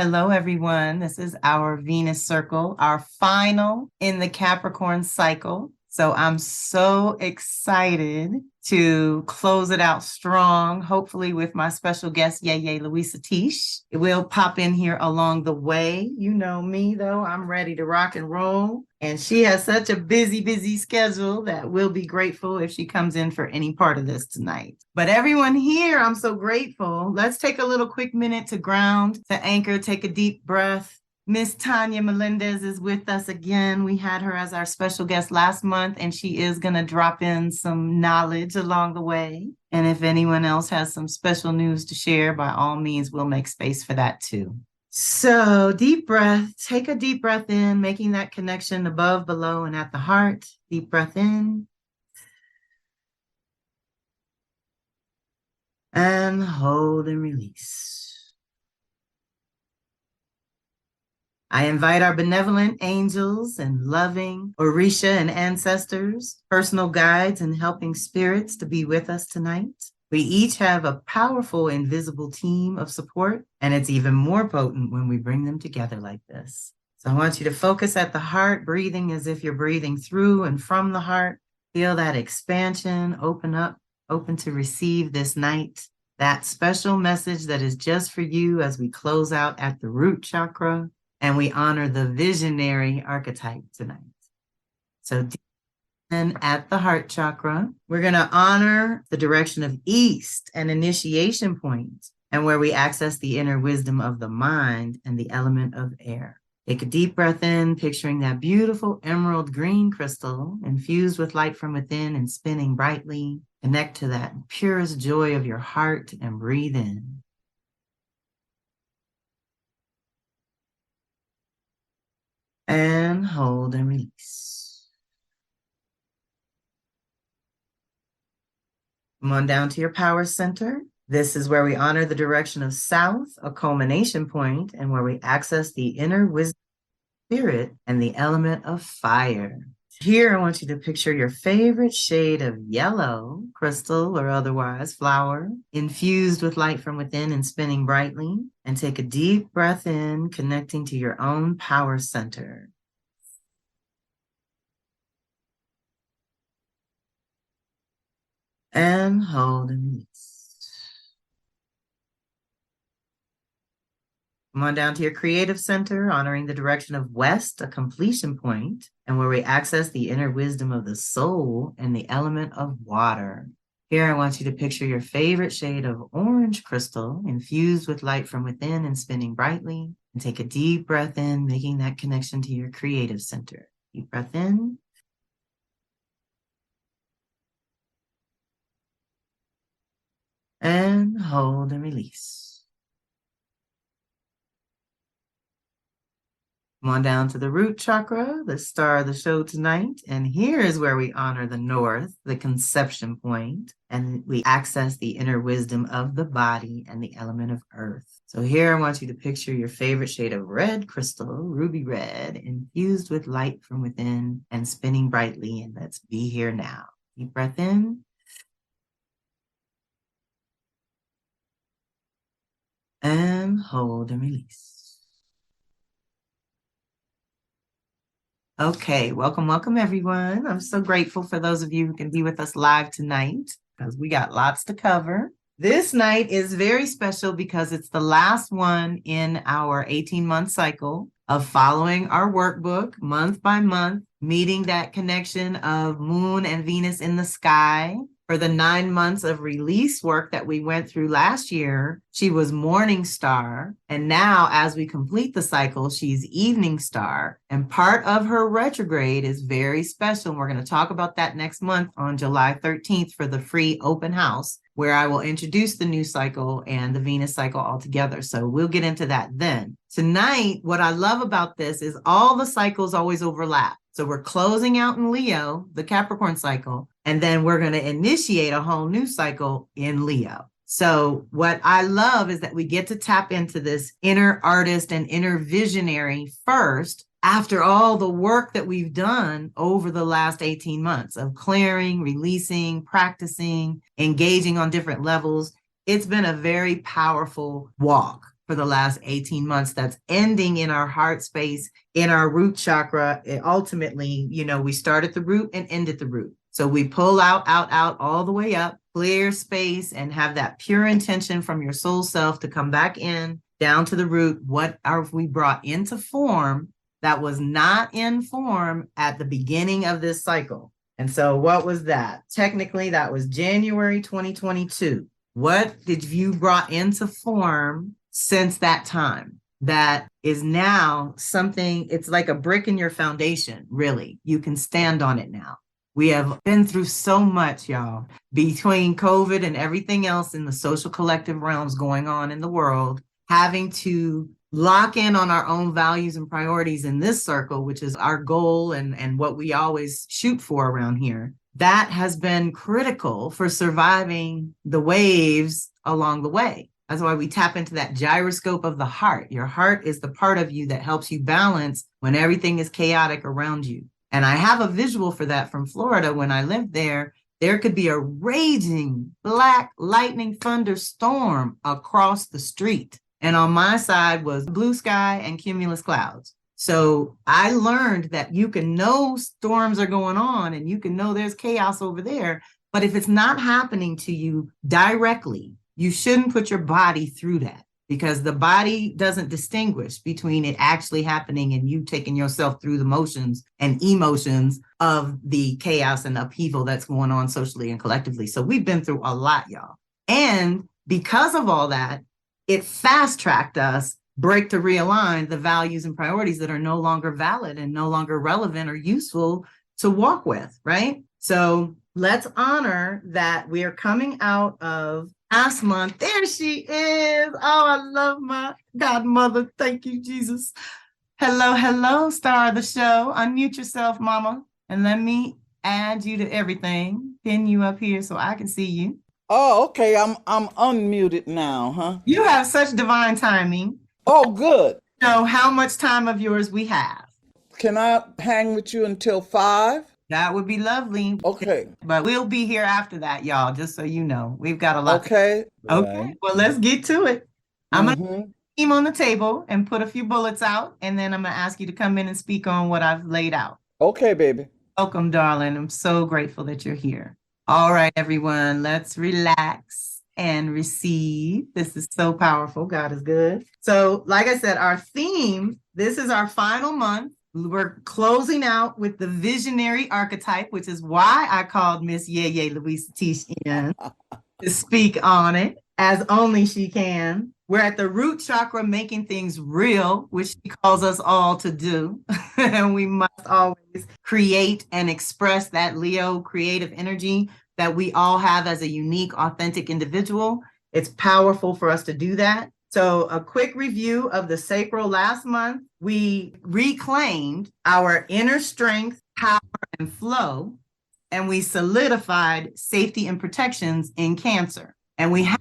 Hello, everyone. This is our Venus circle, our final in the Capricorn cycle. So I'm so excited to close it out strong, hopefully with my special guest, YeYe Luisah Teish. It will pop in here along the way. You know me, though. I'm ready to rock and roll. And she has such a busy schedule that we'll be grateful if she comes in for any part of this tonight. But everyone here, I'm so grateful. Let's take a little quick minute to ground, to anchor, take a deep breath. Miss Tanya Melendez is with us again. We had her as our special guest last month, and she is going to drop in some knowledge along the way. And if anyone else has some special news to share, by all means, we'll make space for that too. So deep breath, take a deep breath in, making that connection above, below, and at the heart. Deep breath in. And hold and release. I invite our benevolent angels and loving Orisha and ancestors, personal guides and helping spirits to be with us tonight. We each have a powerful invisible team of support, and it's even more potent when we bring them together like this. So I want you to focus at the heart, breathing as if you're breathing through and from the heart. Feel that expansion, open up, open to receive this night. That special message that is just for you as we close out at the root chakra. And we honor the Visionary Archetype tonight. So deep in at the heart chakra, we're going to honor the direction of east, an initiation point, and where we access the inner wisdom of the mind and the element of air. Take a deep breath in, picturing that beautiful emerald green crystal infused with light from within and spinning brightly. Connect to that purest joy of your heart and breathe in. And hold and release. Come on down to your power center. This is where we honor the direction of south, a culmination point, and where we access the inner wisdom, spirit, and the element of fire. Here, I want you to picture your favorite shade of yellow, crystal or otherwise flower, infused with light from within and spinning brightly. And take a deep breath in, connecting to your own power center. And hold and release. Come on down to your creative center, honoring the direction of west, a completion point, and where we access the inner wisdom of the soul and the element of water. Here, I want you to picture your favorite shade of orange crystal infused with light from within and spinning brightly. And take a deep breath in, making that connection to your creative center. Deep breath in. And hold and release. Come on down to the root chakra, the star of the show tonight. And here is where we honor the north, the conception point, and we access the inner wisdom of the body and the element of earth. So here I want you to picture your favorite shade of red crystal, ruby red, infused with light from within and spinning brightly. And let's be here now. Deep breath in. And hold and release. Okay, welcome everyone. I'm so grateful for those of you who can be with us live tonight because we got lots to cover. This night is very special because it's the last one in our 18-month cycle of following our workbook month by month, meeting that connection of Moon and Venus in the sky. For the 9 months of release work that we went through last year, she was morning star. And now as we complete the cycle, she's evening star. And part of her retrograde is very special. And we're going to talk about that next month on July 13th for the free open house, where I will introduce the new cycle and the Venus cycle all together. So we'll get into that then. Tonight, what I love about this is all the cycles always overlap. So we're closing out in Leo, the Capricorn cycle, and then we're going to initiate a whole new cycle in Leo. So what I love is that we get to tap into this inner artist and inner visionary first, after all the work that we've done over the last 18 months of clearing, releasing, practicing, engaging on different levels. It's been a very powerful walk for the last 18 months that's ending in our heart space, in our root chakra. It ultimately, we start at the root and end at the root. So we pull out, all the way up, clear space, and have that pure intention from your soul self to come back in, down to the root. What have we brought into form that was not in form at the beginning of this cycle? And so what was that? Technically, that was January 2022. What did you brought into form since that time? That is now something, it's like a brick in your foundation, really. You can stand on it now. We have been through so much, y'all, between COVID and everything else in the social collective realms going on in the world, having to lock in on our own values and priorities in this circle, which is our goal and what we always shoot for around here. That has been critical for surviving the waves along the way. That's why we tap into that gyroscope of the heart. Your heart is the part of you that helps you balance when everything is chaotic around you. And I have a visual for that from Florida. When I lived there, there could be a raging black lightning thunderstorm across the street. And on my side was blue sky and cumulus clouds. So I learned that you can know storms are going on and you can know there's chaos over there. But if it's not happening to you directly, you shouldn't put your body through that, because the body doesn't distinguish between it actually happening and you taking yourself through the motions and emotions of the chaos and upheaval that's going on socially and collectively. So we've been through a lot, y'all. And because of all that, it fast-tracked us, break to realign the values and priorities that are no longer valid and no longer relevant or useful to walk with, right? So let's honor that we are coming out of last month. There she is. Oh, I love my godmother. Thank you, Jesus. Hello, star of the show. Unmute yourself, mama, and let me add you to everything. Pin you up here so I can see you. Oh, okay. I'm unmuted now, huh? You have such divine timing. Oh, good. Know how much time of yours we have. Can I hang with you until 5? That would be lovely. Okay. But we'll be here after that, y'all, just so you know. We've got a lot. Okay. Okay. Right. Well, let's get to it. I'm going to team on the table and put a few bullets out, and then I'm going to ask you to come in and speak on what I've laid out. Okay, baby. Welcome, darling. I'm so grateful that you're here. All right, everyone, let's relax and receive. This is so powerful. God is good. So, like I said, our theme, this is our final month. We're closing out with the Visionary Archetype, which is why I called Miss YeYe Luisah Teish in to speak on it, as only she can. We're at the root chakra, making things real, which she calls us all to do. And we must always create and express that Leo creative energy that we all have as a unique, authentic individual. It's powerful for us to do that. So a quick review of the sacral last month. We reclaimed our inner strength, power, and flow, and we solidified safety and protections in Cancer. And we have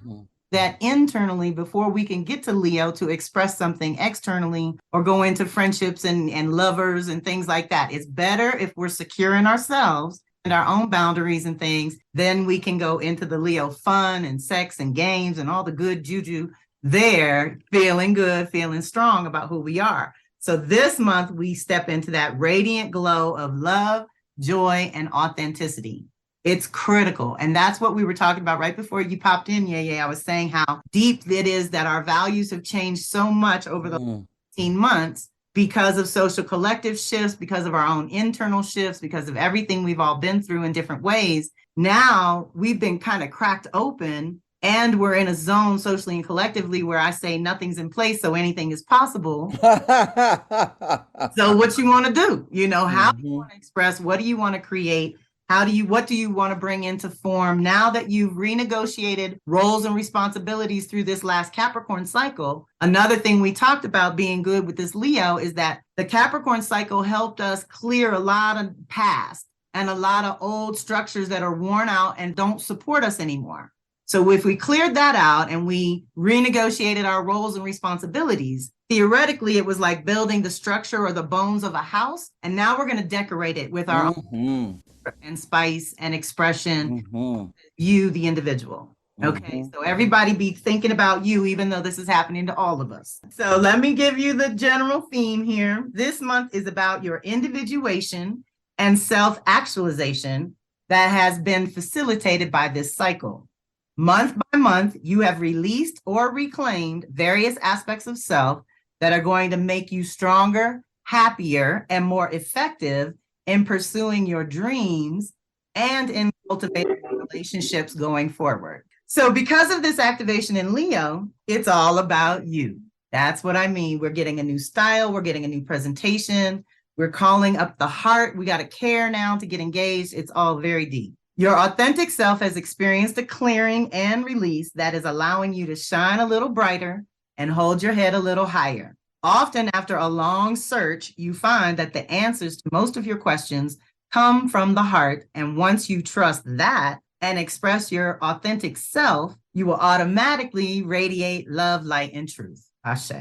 that internally before we can get to Leo to express something externally or go into friendships and lovers and things like that. It's better if we're secure in ourselves and our own boundaries and things, then we can go into the Leo fun and sex and games and all the good juju there, feeling good, feeling strong about who we are. So this month we step into that radiant glow of love, joy, and authenticity. It's critical. And that's what we were talking about right before you popped in, YeYe. I was saying how deep it is that our values have changed so much over the 18 months because of social collective shifts, because of our own internal shifts, because of everything we've all been through in different ways. Now we've been kind of cracked open and we're in a zone socially and collectively where I say nothing's in place, so anything is possible. So what you want to do, how do you want to express? What do you want to create? What do you want to bring into form now that you've renegotiated roles and responsibilities through this last Capricorn cycle? Another thing we talked about being good with this Leo is that the Capricorn cycle helped us clear a lot of past and a lot of old structures that are worn out and don't support us anymore. So if we cleared that out and we renegotiated our roles and responsibilities, theoretically, it was like building the structure or the bones of a house. And now we're going to decorate it with our own and spice and expression, you, the individual. Okay, so everybody be thinking about you, even though this is happening to all of us. So let me give you the general theme here. This month is about your individuation and self-actualization that has been facilitated by this cycle. Month by month, you have released or reclaimed various aspects of self that are going to make you stronger, happier, and more effective in pursuing your dreams and in cultivating relationships going forward. So because of this activation in Leo, it's all about you. That's what I mean. We're getting a new style. We're getting a new presentation. We're calling up the heart. We got to care now to get engaged. It's all very deep. Your authentic self has experienced a clearing and release that is allowing you to shine a little brighter and hold your head a little higher. Often after a long search, you find that the answers to most of your questions come from the heart. And once you trust that and express your authentic self, you will automatically radiate love, light, and truth. Ashe.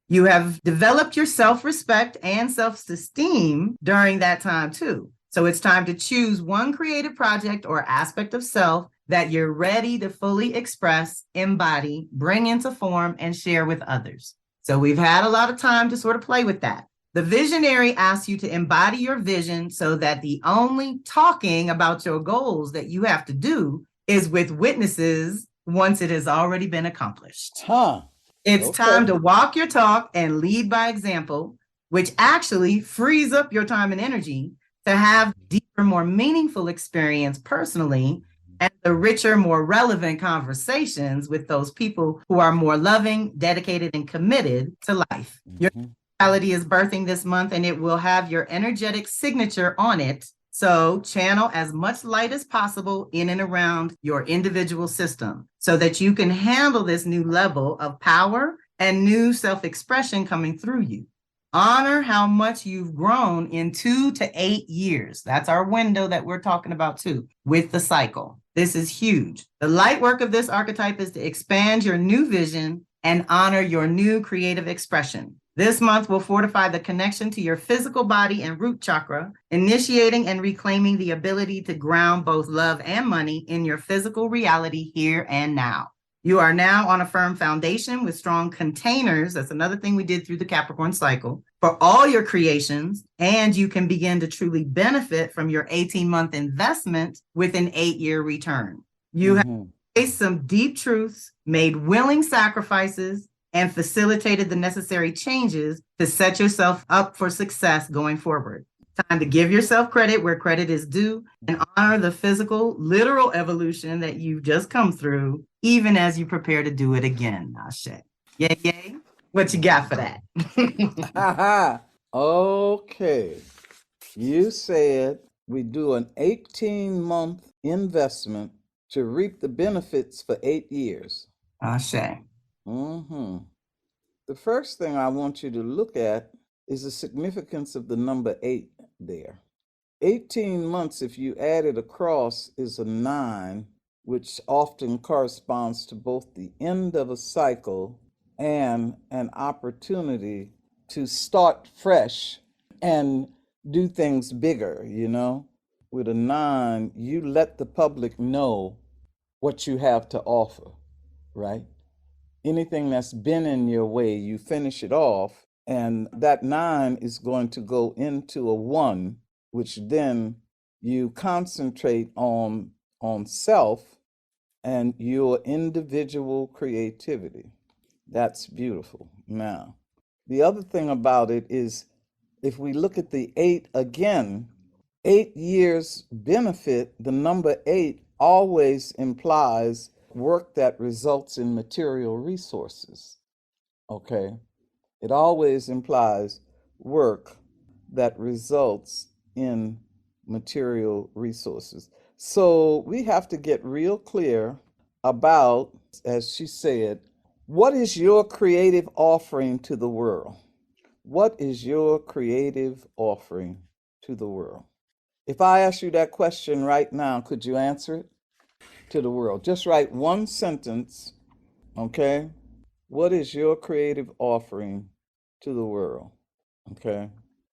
You have developed your self-respect and self-esteem during that time too. So it's time to choose one creative project or aspect of self that you're ready to fully express, embody, bring into form, and share with others. So we've had a lot of time to sort of play with that. The visionary asks you to embody your vision so that the only talking about your goals that you have to do is with witnesses once it has already been accomplished. It's time to walk your talk and lead by example, which actually frees up your time and energy to have deeper, more meaningful experience personally and the richer, more relevant conversations with those people who are more loving, dedicated, and committed to life. Your reality is birthing this month, and it will have your energetic signature on it. So channel as much light as possible in and around your individual system so that you can handle this new level of power and new self-expression coming through you. Honor how much you've grown in 2 to 8 years. That's our window that we're talking about too, with the cycle. This is huge. The light work of this archetype is to expand your new vision and honor your new creative expression. This month will fortify the connection to your physical body and root chakra, initiating and reclaiming the ability to ground both love and money in your physical reality here and now. You are now on a firm foundation with strong containers. That's another thing we did through the Capricorn cycle for all your creations. And you can begin to truly benefit from your 18-month investment with an 8-year return. You have faced some deep truths, made willing sacrifices, and facilitated the necessary changes to set yourself up for success going forward. Time to give yourself credit where credit is due and honor the physical, literal evolution that you've just come through, even as you prepare to do it again. Ashe. YeYe, what you got for that? Okay. You said we do an 18-month investment to reap the benefits for 8 years. Ashe. The first thing I want you to look at is the significance of the number 8 there. 18 months, if you add it across, is a 9, which often corresponds to both the end of a cycle and an opportunity to start fresh and do things bigger, you know? With a 9, you let the public know what you have to offer, right? Anything that's been in your way, you finish it off, and that 9 is going to go into a 1, which then you concentrate on self and your individual creativity. That's beautiful. Now, the other thing about it is, if we look at the 8 again, 8 years benefit, the number 8 always implies work that results in material resources. Okay? It always implies work that results in material resources. So we have to get real clear about, as she said, what is your creative offering to the world? What is your creative offering to the world? If I ask you that question right now, could you answer it? To the world. Just write one sentence, okay? What is your creative offering to the world? Okay?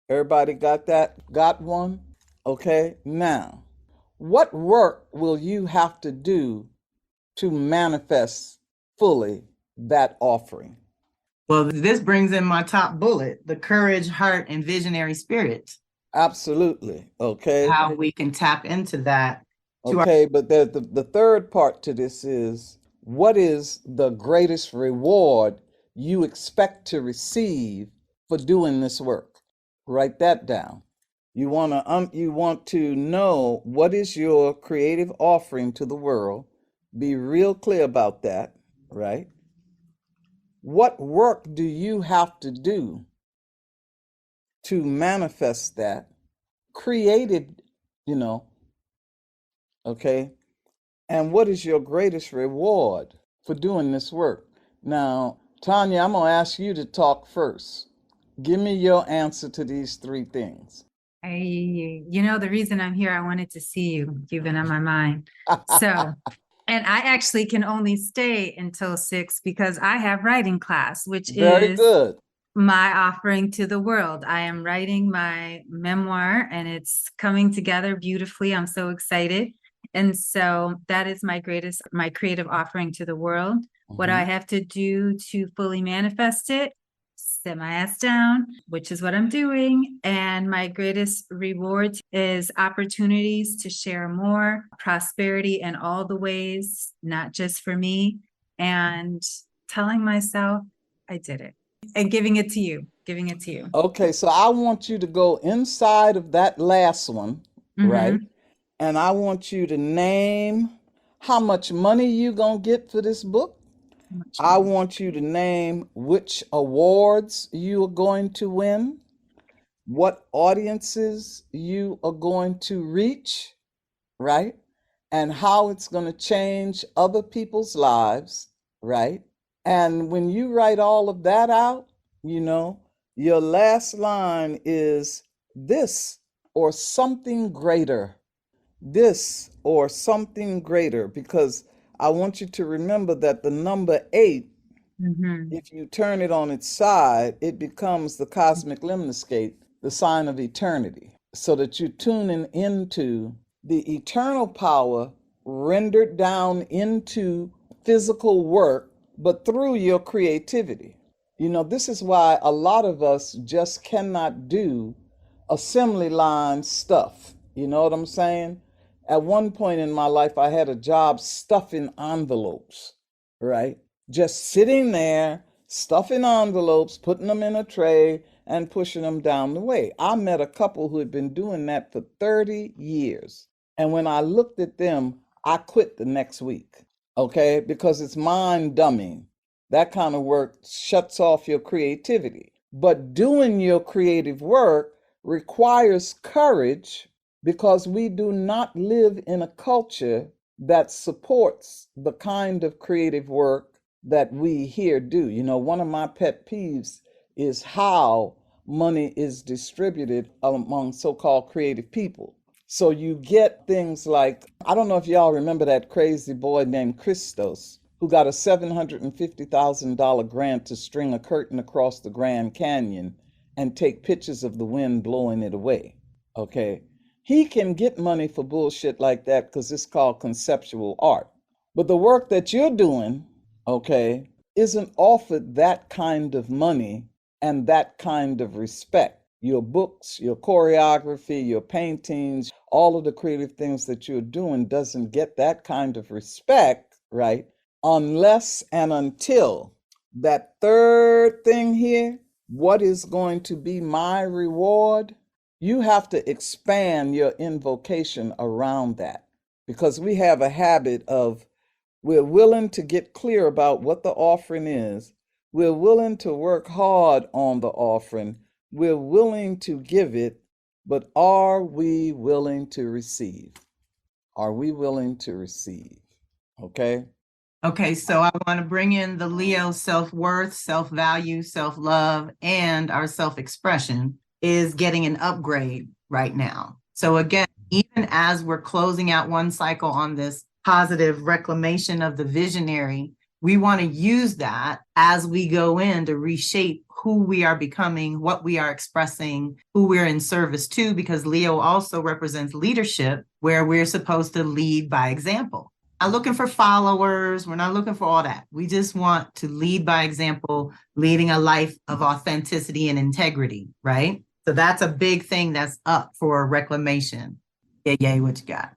Everybody got that? Got one? Okay? Now, what work will you have to do to manifest fully that offering? Well, this brings in my top bullet, the courage, heart, and visionary spirit. Absolutely. Okay. How we can tap into that. Okay, but the third part to this is, what is the greatest reward you expect to receive for doing this work? Write that down. You want to know what is your creative offering to the world. Be real clear about that, right? What work do you have to do to manifest that? Created, okay? And what is your greatest reward for doing this work? Now, Tanya, I'm going to ask you to talk first. Give me your answer to these three things. The reason I'm here, I wanted to see you. You've been on my mind. So, and I actually can only stay until 6 because I have writing class, which Very is good. my offering to the world. I am writing my memoir and it's coming together beautifully. I'm so excited. And so that is my creative offering to the world. What I have to do to fully manifest it, sit my ass down, which is what I'm doing. And my greatest reward is opportunities to share more prosperity in all the ways, not just for me, and telling myself I did it and giving it to you. Okay, so I want you to go inside of that last one, right? And I want you to name how much money you gonna get for this book. I want you to name which awards you are going to win, what audiences you are going to reach, right? And how it's going to change other people's lives, right? And when you write all of that out, your last line is this or something greater. This or something greater, because I want you to remember that the number 8, if you turn it on its side, it becomes the cosmic lemniscate, the sign of eternity, so that you're tuning into the eternal power rendered down into physical work, but through your creativity. This is why a lot of us just cannot do assembly line stuff. You know what I'm saying? At one point in my life, I had a job stuffing envelopes, right? Just sitting there, stuffing envelopes, putting them in a tray and pushing them down the way. I met a couple who had been doing that for 30 years. And when I looked at them, I quit the next week, okay? Because it's mind dumbing. That kind of work shuts off your creativity. But doing your creative work requires courage, because we do not live in a culture that supports the kind of creative work that we here do. One of my pet peeves is how money is distributed among so-called creative people. So you get things like, I don't know if y'all remember that crazy boy named Christos, who got a $750,000 grant to string a curtain across the Grand Canyon and take pictures of the wind blowing it away, okay? He can get money for bullshit like that because it's called conceptual art. But the work that you're doing, okay, isn't offered that kind of money and that kind of respect. Your books, your choreography, your paintings, all of the creative things that you're doing doesn't get that kind of respect, right? Unless and until that third thing here, what is going to be my reward? You have to expand your invocation around that, because we have a habit of, we're willing to get clear about what the offering is. We're willing to work hard on the offering. We're willing to give it, but are we willing to receive? Are we willing to receive? Okay? Okay, so I want to bring in the Leo self-worth, self-value, self-love, and our self-expression is getting an upgrade right now. So again, even as we're closing out one cycle on this positive reclamation of the visionary, we want to use that as we go in to reshape who we are becoming, what we are expressing, who we're in service to, because Leo also represents leadership, where we're supposed to lead by example. Not looking for followers. We're not looking for all that. We just want to lead by example, leading a life of authenticity and integrity, right? So that's a big thing that's up for reclamation. Yeah, what you got?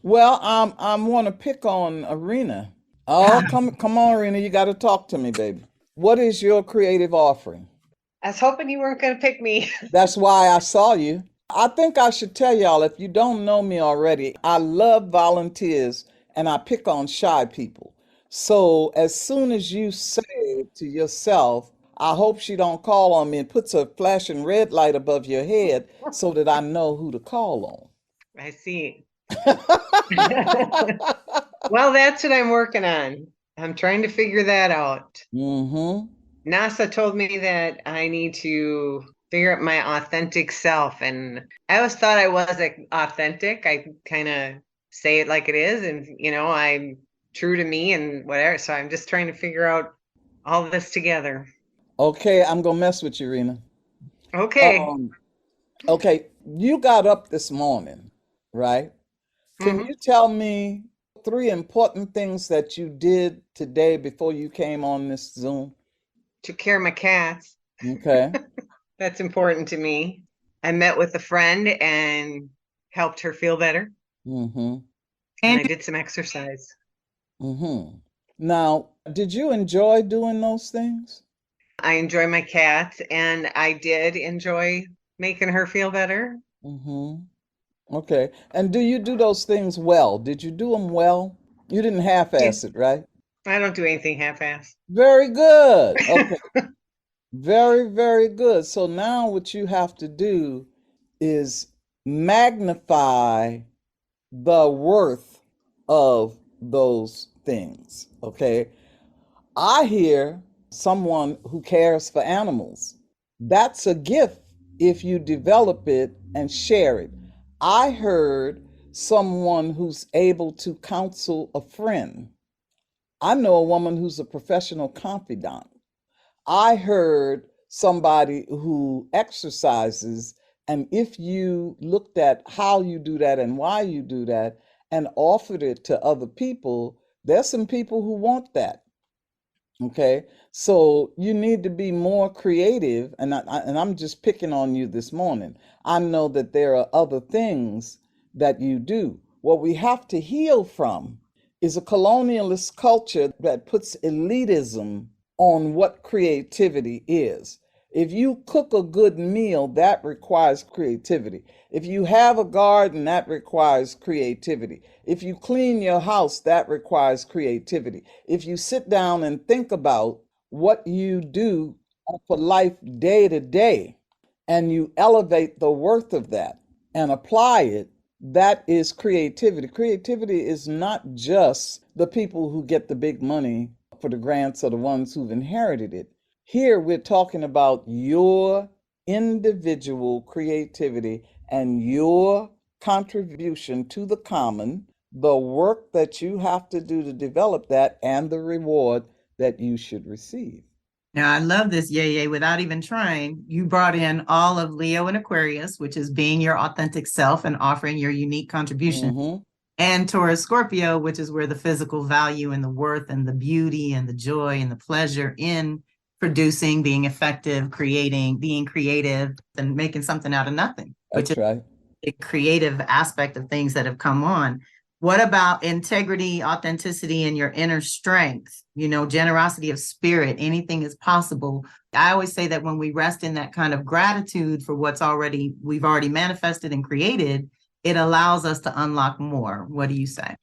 Well, I want to pick on Arena. Oh, come on, Arena. You got to talk to me, baby. What is your creative offering? I was hoping you weren't going to pick me. That's why I saw you. I think I should tell y'all, if you don't know me already, I love volunteers and I pick on shy people. So as soon as you say to yourself, I hope she don't call on me, and puts a flashing red light above your head so that I know who to call I see. on. Well, that's what I'm working on. I'm trying to figure that out. Mm-hmm. NASA told me that I need to figure out my authentic self. And I always thought I was authentic. I kind of say it like it is. And, I'm true to me and whatever. So I'm just trying to figure out all this together. Okay, I'm gonna mess with you, Rena. Okay. Okay, you got up this morning, right? Can Mhm. you tell me 3 important things that you did today before you came on this Zoom? Took care of my cats. Okay. That's important to me. I met with a friend and helped her feel better. Mm-hmm. And I did some exercise. Mm-hmm. Now, did you enjoy doing those things? I enjoy my cats, and I did enjoy making her feel better. Mm-hmm. Okay. And do you do those things well? Did you do them well? You didn't Yeah, half-ass it, right? I don't do anything half-assed. Very good. Okay. Very, very good. So now what you have to do is magnify the worth of those things. Okay. I hear someone who cares for animals. That's a gift if you develop it and share it. I heard someone who's able to counsel a friend. I know a woman who's a professional confidant. I heard somebody who exercises, and if you looked at how you do that and why you do that and offered it to other people, there's some people who want that. Okay, so you need to be more creative, and I'm just picking on you this morning. I know that there are other things that you do. What we have to heal from is a colonialist culture that puts elitism on what creativity is. If you cook a good meal, that requires creativity. If you have a garden, that requires creativity. If you clean your house, that requires creativity. If you sit down and think about what you do for life day to day, and you elevate the worth of that and apply it, that is creativity. Creativity is not just the people who get the big money for the grants or the ones who've inherited it. Here we're talking about your individual creativity and your contribution to the common, the work that you have to do to develop that, and the reward that you should receive. Now, I love this, YeYe. Without even trying, you brought in all of Leo and Aquarius, which is being your authentic self and offering your unique contribution. Mm-hmm. And Taurus Scorpio, which is where the physical value and the worth and the beauty and the joy and the pleasure in producing, being effective, creating, being creative, and making something out of nothing, which That's is right. a creative aspect of things that have come on. What about integrity, authenticity, and your inner strength? Generosity of spirit, anything is possible. I always say that when we rest in that kind of gratitude for we've already manifested and created, it allows us to unlock more. What do you say?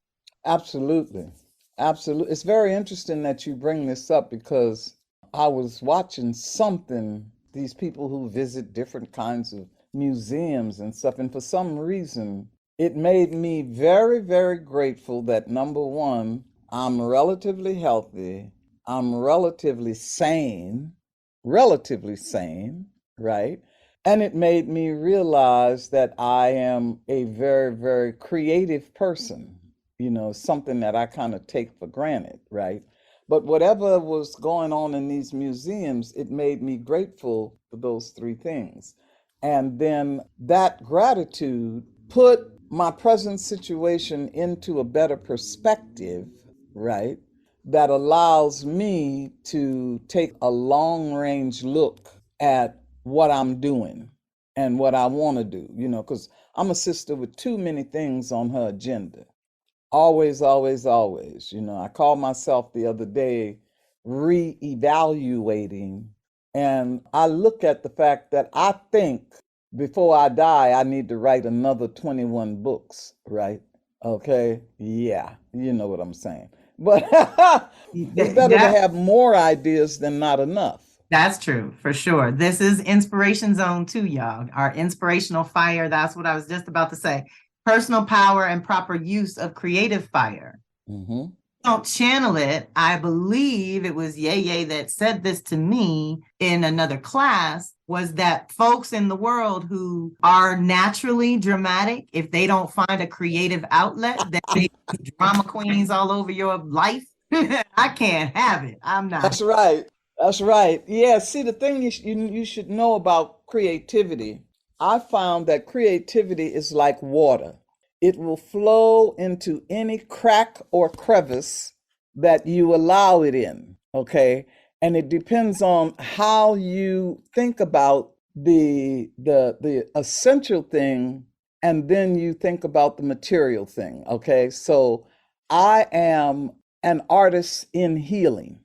Absolutely. Absolutely. It's very interesting that you bring this up because I was watching something, these people who visit different kinds of museums and stuff, and for some reason, it made me very, very grateful that number one, I'm relatively healthy, I'm relatively sane, right? And it made me realize that I am a very, very creative person, something that I kind of take for granted, right? But whatever was going on in these museums, it made me grateful for those 3 things. And then that gratitude put my present situation into a better perspective, right? That allows me to take a long range look at what I'm doing and what I want to do, because I'm a sister with too many things on her agenda. Always, always, always. I called myself the other day reevaluating, and I look at the fact that I think before I die, I need to write another 21 books, right? Okay. Yeah. You know what I'm saying. But it's better to That, have more ideas than not enough. that's true, for sure. This is Inspiration Zone too, y'all. Our inspirational fire. That's what I was just about to say. Personal power and proper use of creative fire. Mm-hmm. Don't channel it. I believe it was YeYe that said this to me in another class, was that folks in the world who are naturally dramatic, if they don't find a creative outlet, then they drama queens all over your life. I can't have it. I'm not. That's right. That's right. Yeah. See, the thing you should know about creativity, I found that creativity is like water. It will flow into any crack or crevice that you allow it in. Okay. And it depends on how you think about the essential thing, and then you think about the material thing. Okay. So I am an artist in healing.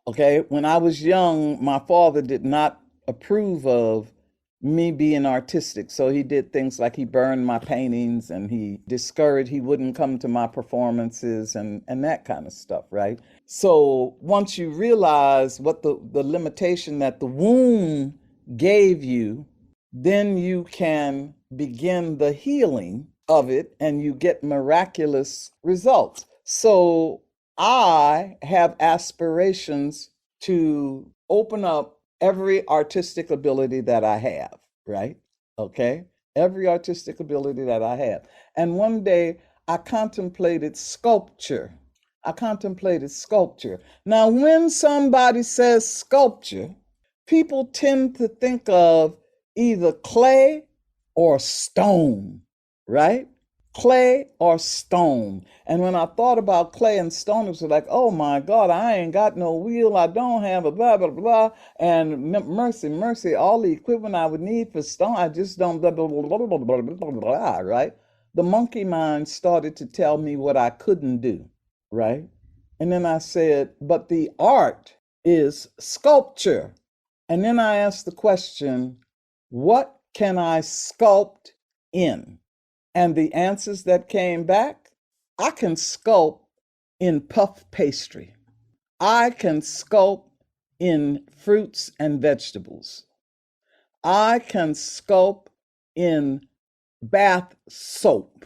Okay, when I was young, my father did not approve of me being artistic. So he did things like he burned my paintings, and he discouraged, he wouldn't come to my performances and that kind of stuff, right? So once you realize what the limitation that the womb gave you, then you can begin the healing of it and you get miraculous results. So I have aspirations to open up every artistic ability that I have, right? Okay. Every artistic ability that I have. And one day I contemplated sculpture. Now, when somebody says sculpture, people tend to think of either clay or stone, right? Clay or stone. And when I thought about clay and stone, it was like, oh my God, I ain't got no wheel. I don't have a blah, blah, blah. And mercy, all the equipment I would need for stone, I just don't blah, blah, blah, blah, blah, blah, blah, blah, right? The monkey mind started to tell me what I couldn't do, right? And then I said, but the art is sculpture. And then I asked the question, what can I sculpt in? And the answers that came back, I can sculpt in puff pastry. I can sculpt in fruits and vegetables. I can sculpt in bath soap.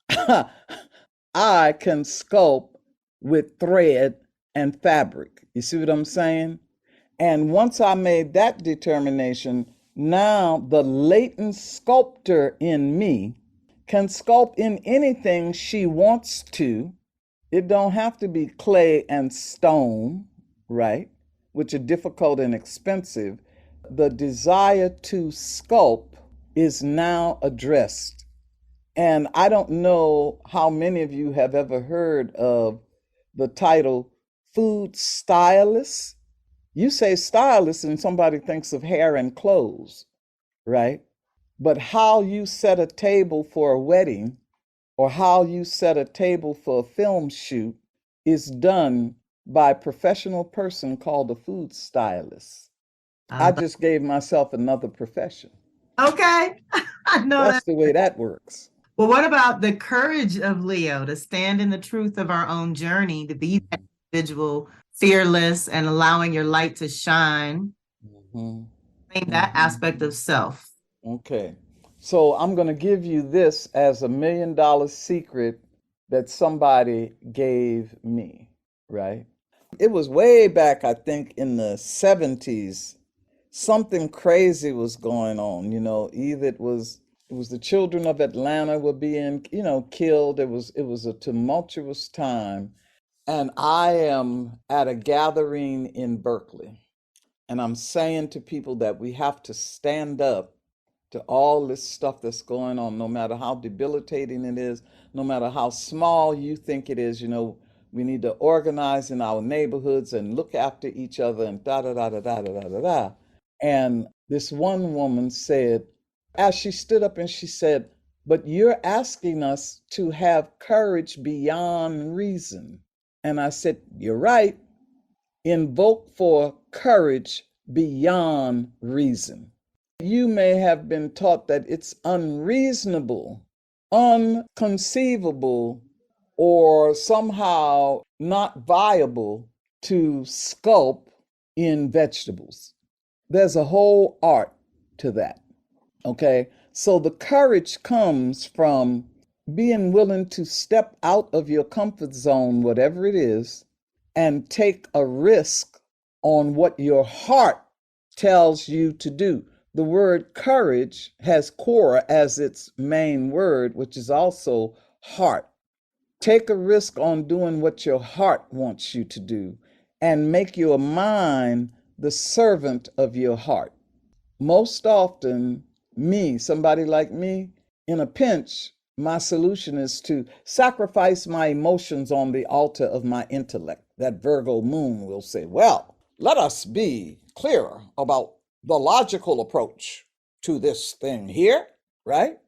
I can sculpt with thread and fabric. You see what I'm saying? And once I made that determination, now the latent sculptor in me can sculpt in anything she wants to. It don't have to be clay and stone, right? Which are difficult and expensive. The desire to sculpt is now addressed. And I don't know how many of you have ever heard of the title food stylist. You say stylist and somebody thinks of hair and clothes, right? But how you set a table for a wedding or how you set a table for a film shoot is done by a professional person called a food stylist. I just gave myself another profession. Okay. I know That's the way that works. Well, what about the courage of Leo to stand in the truth of our own journey, to be that individual, fearless, and allowing your light to shine? That aspect of self. Okay. So I'm going to give you this as $1 million secret that somebody gave me, right? It was way back, I think, in the 70s. Something crazy was going on, either it was the children of Atlanta were being, killed. It was a tumultuous time. And I am at a gathering in Berkeley. And I'm saying to people that we have to stand up to all this stuff that's going on, no matter how debilitating it is, no matter how small you think it is. We need to organize in our neighborhoods and look after each other and da da da da da da da da da. And this one woman said, as she stood up and she said, but you're asking us to have courage beyond reason. And I said, you're right. Invoke for courage beyond reason. You may have been taught that it's unreasonable, unconceivable, or somehow not viable to sculpt in vegetables. There's a whole art to that, okay? So the courage comes from being willing to step out of your comfort zone, whatever it is, and take a risk on what your heart tells you to do. The word courage has Cora as its main word, which is also heart. Take a risk on doing what your heart wants you to do and make your mind the servant of your heart. Most often, somebody like me, in a pinch, my solution is to sacrifice my emotions on the altar of my intellect. That Virgo moon will say, well, let us be clearer about the logical approach to this thing here, right?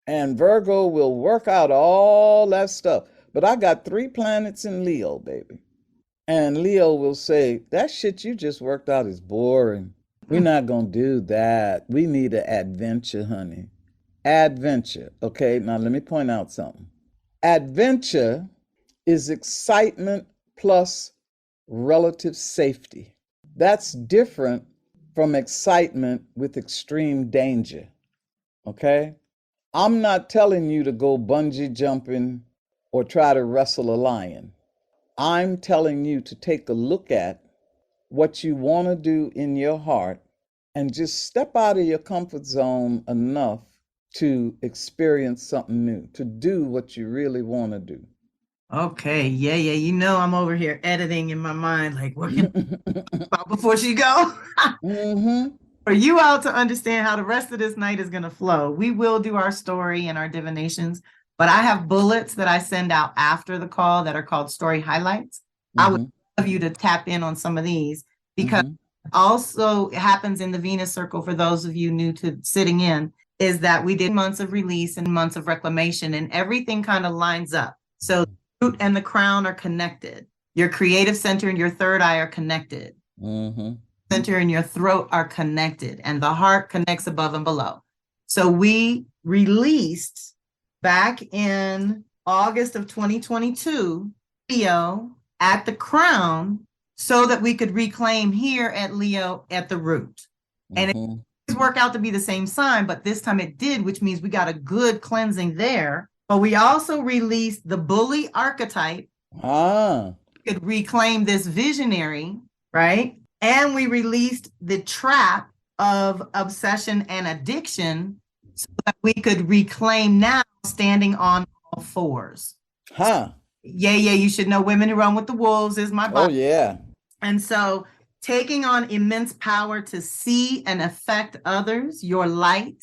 And Virgo will work out all that stuff. But I got 3 planets in Leo, baby. And Leo will say, that shit you just worked out is boring. We're not going to do that. We need an adventure, honey. Adventure. Okay, now let me point out something. Adventure is excitement plus relative safety. That's different from excitement with extreme danger. Okay? I'm not telling you to go bungee jumping or try to wrestle a lion. I'm telling you to take a look at what you want to do in your heart and just step out of your comfort zone enough to experience something new, to do what you really want to do. Okay, yeah. I'm over here editing in my mind, like, what can about before she go? For you all to understand how the rest of this night is going to flow, we will do our story and our divinations, but I have bullets that I send out after the call that are called story highlights. I would love you to tap in on some of these, because also happens in the Venus circle, for those of you new to sitting in, is that we did months of release and months of reclamation, and everything kind of lines up. So the root and the crown are connected. Your creative center and your third eye are connected. Center and your throat are connected, and the heart connects above and below. So we released back in August of 2022, Leo at the crown, so that we could reclaim here at Leo at the root. And it doesn't work out to be the same sign, but this time it did, which means we got a good cleansing there. But we also released the bully archetype. We could reclaim this visionary, right? And we released the trap of obsession and addiction, so that we could reclaim now standing on all fours. You should know Women Who Run with the Wolves is my Bible. Oh, yeah. And so taking on immense power to see and affect others, your light,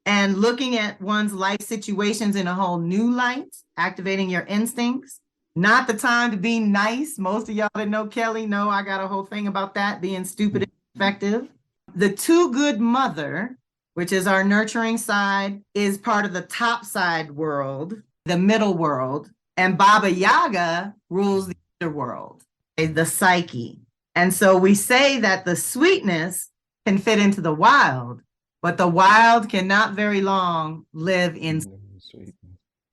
and looking at one's life situations in a whole new light, activating your instincts. Not the time to be nice. Most of y'all that know Kelly know I got a whole thing about that, being stupid and effective. The Too Good Mother, which is our nurturing side, is part of the top side world, the middle world, and Baba Yaga rules the underworld, the psyche. And so we say that the sweetness can fit into the wild, but the wild cannot very long live in sweetness.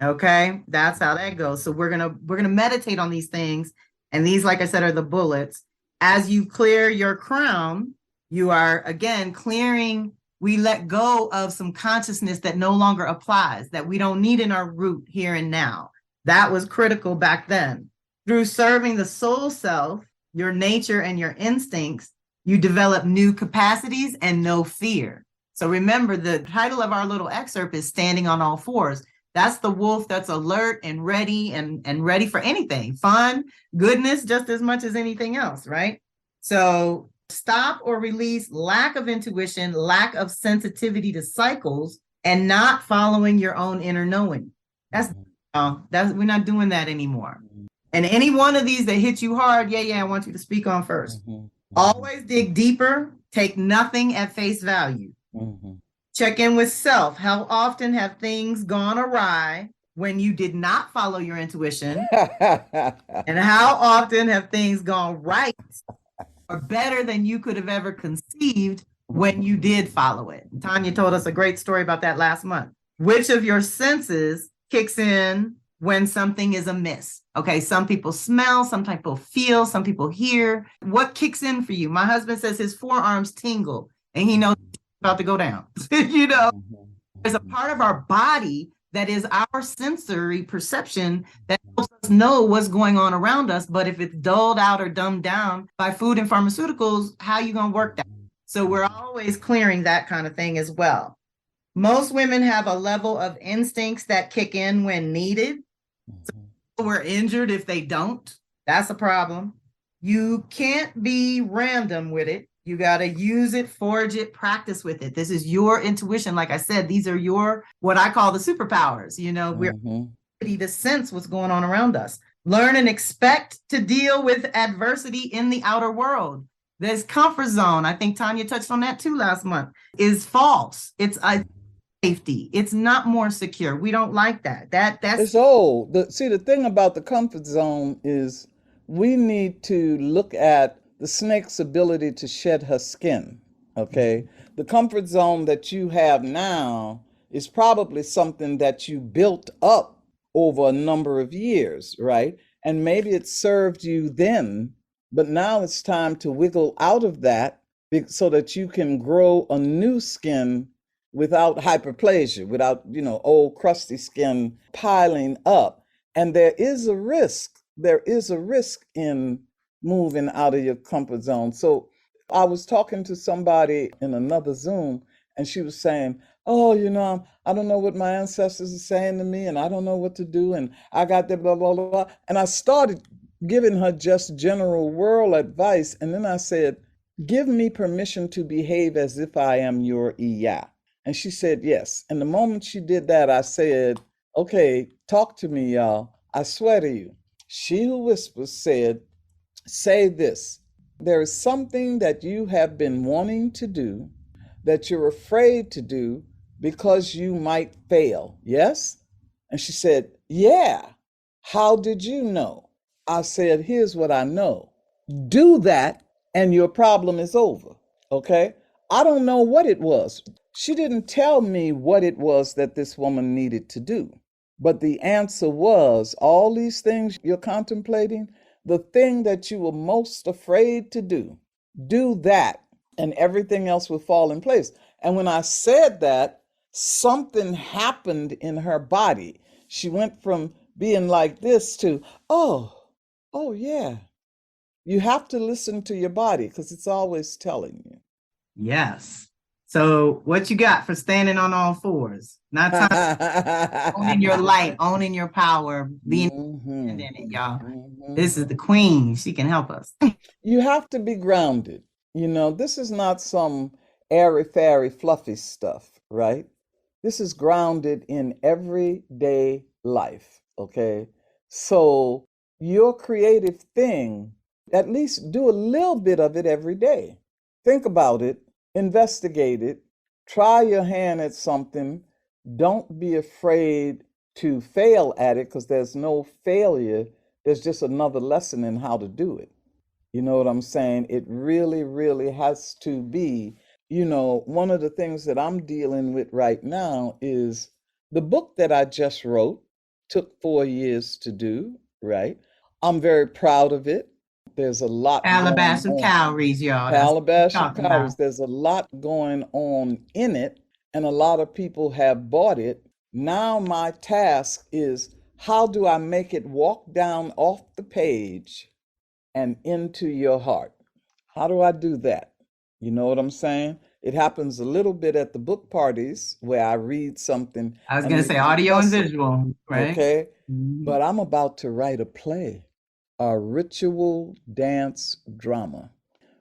Okay, that's how that goes. So we're gonna meditate on these things, and these, like I said, are the bullets. As you clear your crown, you are again clearing. We let go of some consciousness that no longer applies, that we don't need in our root here and now. That was critical back then. Through serving the soul self, your nature and your instincts, you develop new capacities and no fear. So remember, the title of our little excerpt is Standing on All Fours. That's the wolf that's alert and ready and ready for anything, fun, goodness, just as much as anything else, right? So Stop or release lack of intuition, lack of sensitivity to cycles, and not following your own inner knowing. That's we're not doing that anymore. And any one of these that hit you hard, I want you to speak on first. Always dig deeper. Take nothing at face value. Check in with self. How often have things gone awry when you did not follow your intuition? And how often have things gone right or better than you could have ever conceived when you did follow it? Tanya told us a great story about that last month. Which of your senses kicks in when something is amiss? Okay, some people smell, some people feel, some people hear. What kicks in for you? My husband says his forearms tingle and he knows it's about to go down. There's a part of our body that is our sensory perception that helps us know what's going on around us. But if it's dulled out or dumbed down by food and pharmaceuticals, how are you going to work that? So we're always clearing that kind of thing as well. Most women have a level of instincts that kick in when needed. So we're injured if they don't. That's a problem. You can't be random with it. You got to use it, forge it, practice with it. This is your intuition. Like I said, these are your, what I call the superpowers. We're ability to sense what's going on around us. Learn and expect to deal with adversity in the outer world. This comfort zone, I think Tanya touched on that too last month, is false. It's a safety. It's not more secure. We don't like that. That's it's old. The thing about the comfort zone is we need to look at the snake's ability to shed her skin. Okay. The comfort zone that you have now is probably something that you built up over a number of years, right? And maybe it served you then, but now it's time to wiggle out of that so that you can grow a new skin without hyperplasia, without, old crusty skin piling up. And there is a risk in moving out of your comfort zone. So I was talking to somebody in another Zoom and she was saying, oh, I don't know what my ancestors are saying to me and I don't know what to do. And I got the blah, blah, blah, blah. And I started giving her just general world advice. And then I said, give me permission to behave as if I am your YeYe. And she said, yes. And the moment she did that, I said, okay, talk to me, y'all. I swear to you. She who whispers said, say this. There is something that you have been wanting to do that you're afraid to do because you might fail. Yes? And she said, yeah. How did you know? I said, here's what I know. Do that and your problem is over. Okay? I don't know what it was. She didn't tell me what it was that this woman needed to do. But the answer was, all these things you're contemplating, the thing that you were most afraid to do that, and everything else will fall in place. And when I said that, something happened in her body. She went from being like this to, oh yeah. You have to listen to your body because it's always telling you. Yes. So what you got for standing on all fours? Not time owning your light, owning your power, being in it, y'all. This is the queen. She can help us. You have to be grounded. This is not some airy-fairy fluffy stuff, right? This is grounded in everyday life, okay? So your creative thing, at least do a little bit of it every day. Think about it. Investigate it, try your hand at something. Don't be afraid to fail at it because there's no failure. There's just another lesson in how to do it. You know what I'm saying? It really, really has to be, one of the things that I'm dealing with right now is the book that I just wrote took 4 years to do, right? I'm very proud of it. There's a lot Calabash of calories, y'all. Calabash of calories. There's a lot going on in it, and a lot of people have bought it. Now my task is, how do I make it walk down off the page and into your heart? How do I do that? You know what I'm saying? It happens a little bit at the book parties where I read something. I was going to say audio and visual, right? Okay. But I'm about to write a play. A ritual dance drama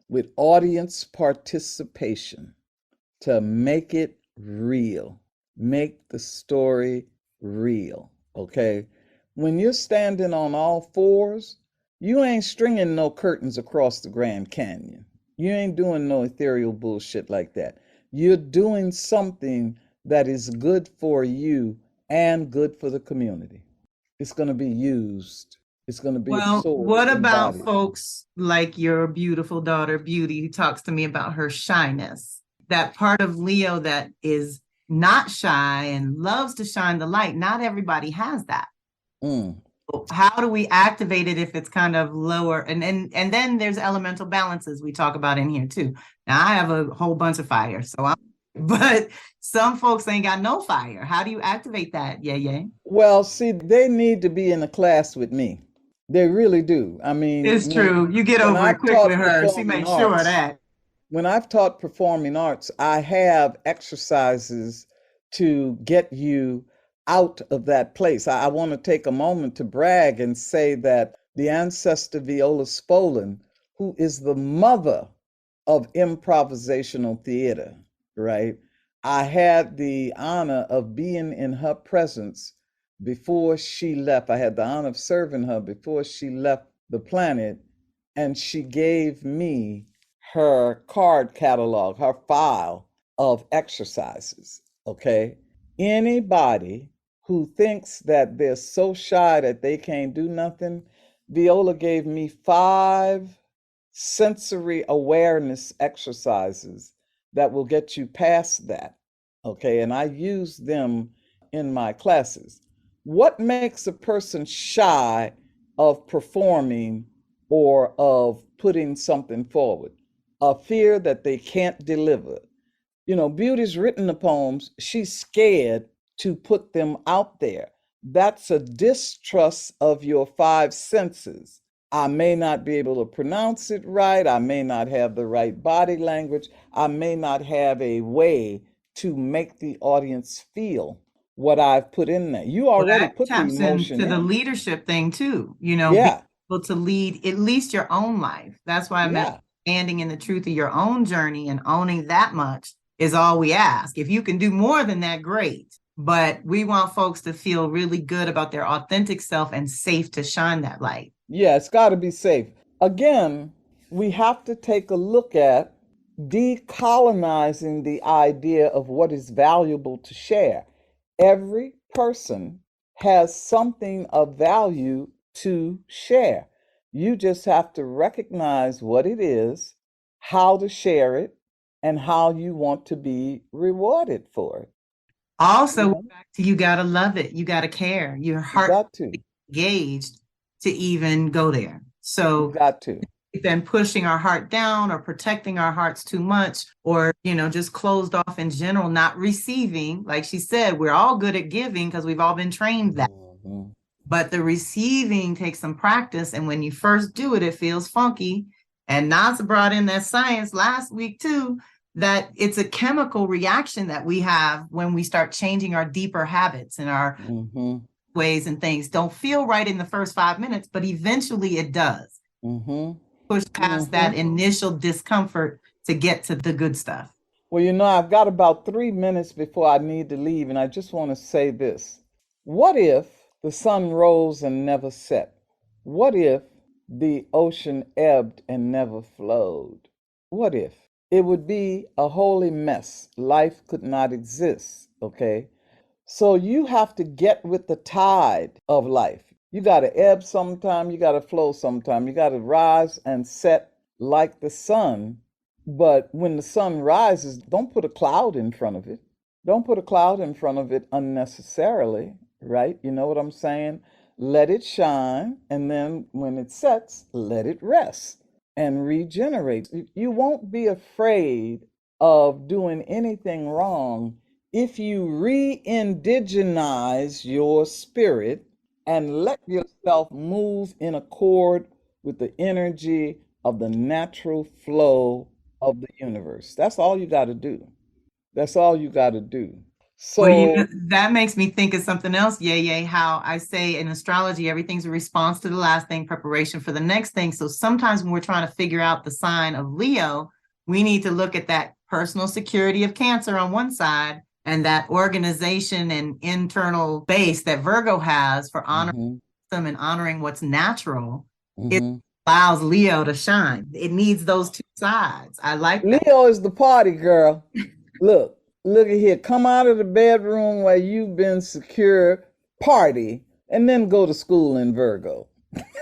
with audience participation to make it real, make the story real, okay? When you're standing on all fours, you ain't stringing no curtains across the Grand Canyon. You ain't doing no ethereal bullshit like that. You're doing something that is good for you and good for the community. It's going to be used. It's going to be Well, absorbed, what about embodied. folks like your beautiful daughter, Beauty, who talks to me about her shyness? That part of Leo that is not shy and loves to shine the light. Not everybody has that. Mm. How do we activate it if it's kind of lower? And then there's elemental balances we talk about in here too. Now I have a whole bunch of fire, but some folks ain't got no fire. How do you activate that? YeYe. Well, see, they need to be in a class with me. They really do. I mean, It's true. You get when over it I've quick with taught her. She performing makes sure of arts, that. when I've taught performing arts, I have exercises to get you out of that place. I want to take a moment to brag and say that the ancestor Viola Spolin, who is the mother of improvisational theater, right? I had the honor of being in her presence before she left. I had the honor of serving her before she left the planet, and she gave me her card catalog, her file of exercises, okay? Anybody who thinks that they're so shy that they can't do nothing, Viola gave me 5 sensory awareness exercises that will get you past that, okay? And I use them in my classes. What makes a person shy of performing or of putting something forward? A fear that they can't deliver. You know, Beauty's written the poems, she's scared to put them out there. That's a distrust of your 5 senses. I may not be able to pronounce it right. I may not have the right body language. I may not have a way to make the audience feel what I've put in there. You already That put the taps emotion into the in. leadership thing too. Being Yeah, able to lead at least your own life. That's why I meant yeah. standing in the truth of your own journey and owning that much is all we ask. If you can do more than that, great. But we want folks to feel really good about their authentic self and safe to shine that light. Yeah, it's got to be safe. Again, we have to take a look at decolonizing the idea of what is valuable to share. Every person has something of value to share. You just have to recognize what it is, how to share it, and how you want to be rewarded for it. Also, You back to you gotta love it. You gotta care. Your heart got to. engaged to even go there. You So got to. we've been pushing our heart down or protecting our hearts too much, or just closed off in general, not receiving. Like she said, we're all good at giving because we've all been trained that. Mhm. But the receiving takes some practice, and when you first do it, it feels funky. And Nasa brought in that science last week too, that it's a chemical reaction that we have when we start changing our deeper habits and our Mhm. ways, and things don't feel right in the first 5 minutes, but eventually it does. Mhm. Push past that initial discomfort to get to the good stuff. Well, I've got about 3 minutes before I need to leave, and I just want to say this. What if the sun rose and never set? What if the ocean ebbed and never flowed? What if? It would be a holy mess. Life could not exist, okay? So you have to get with the tide of life. You got to ebb sometime, you got to flow sometime. You got to rise and set like the sun. But when the sun rises, don't put a cloud in front of it. Don't put a cloud in front of it unnecessarily, right? You know what I'm saying? Let it shine, and then when it sets, let it rest and regenerate. You won't be afraid of doing anything wrong if you re-indigenize your spirit and let yourself move in accord with the energy of the natural flow of the universe. That's all you got to do. That's all you got to do. So, that makes me think of something else, YeYe, how I say in astrology, everything's a response to the last thing, preparation for the next thing. So sometimes when we're trying to figure out the sign of Leo, we need to look at that personal security of Cancer on one side and that organization and internal base that Virgo has for honoring them and honoring what's natural. It allows Leo to shine. It needs those two sides. I like that. Leo is the party girl. Look at here. Come out of the bedroom where you've been secure, party, and then go to school in Virgo.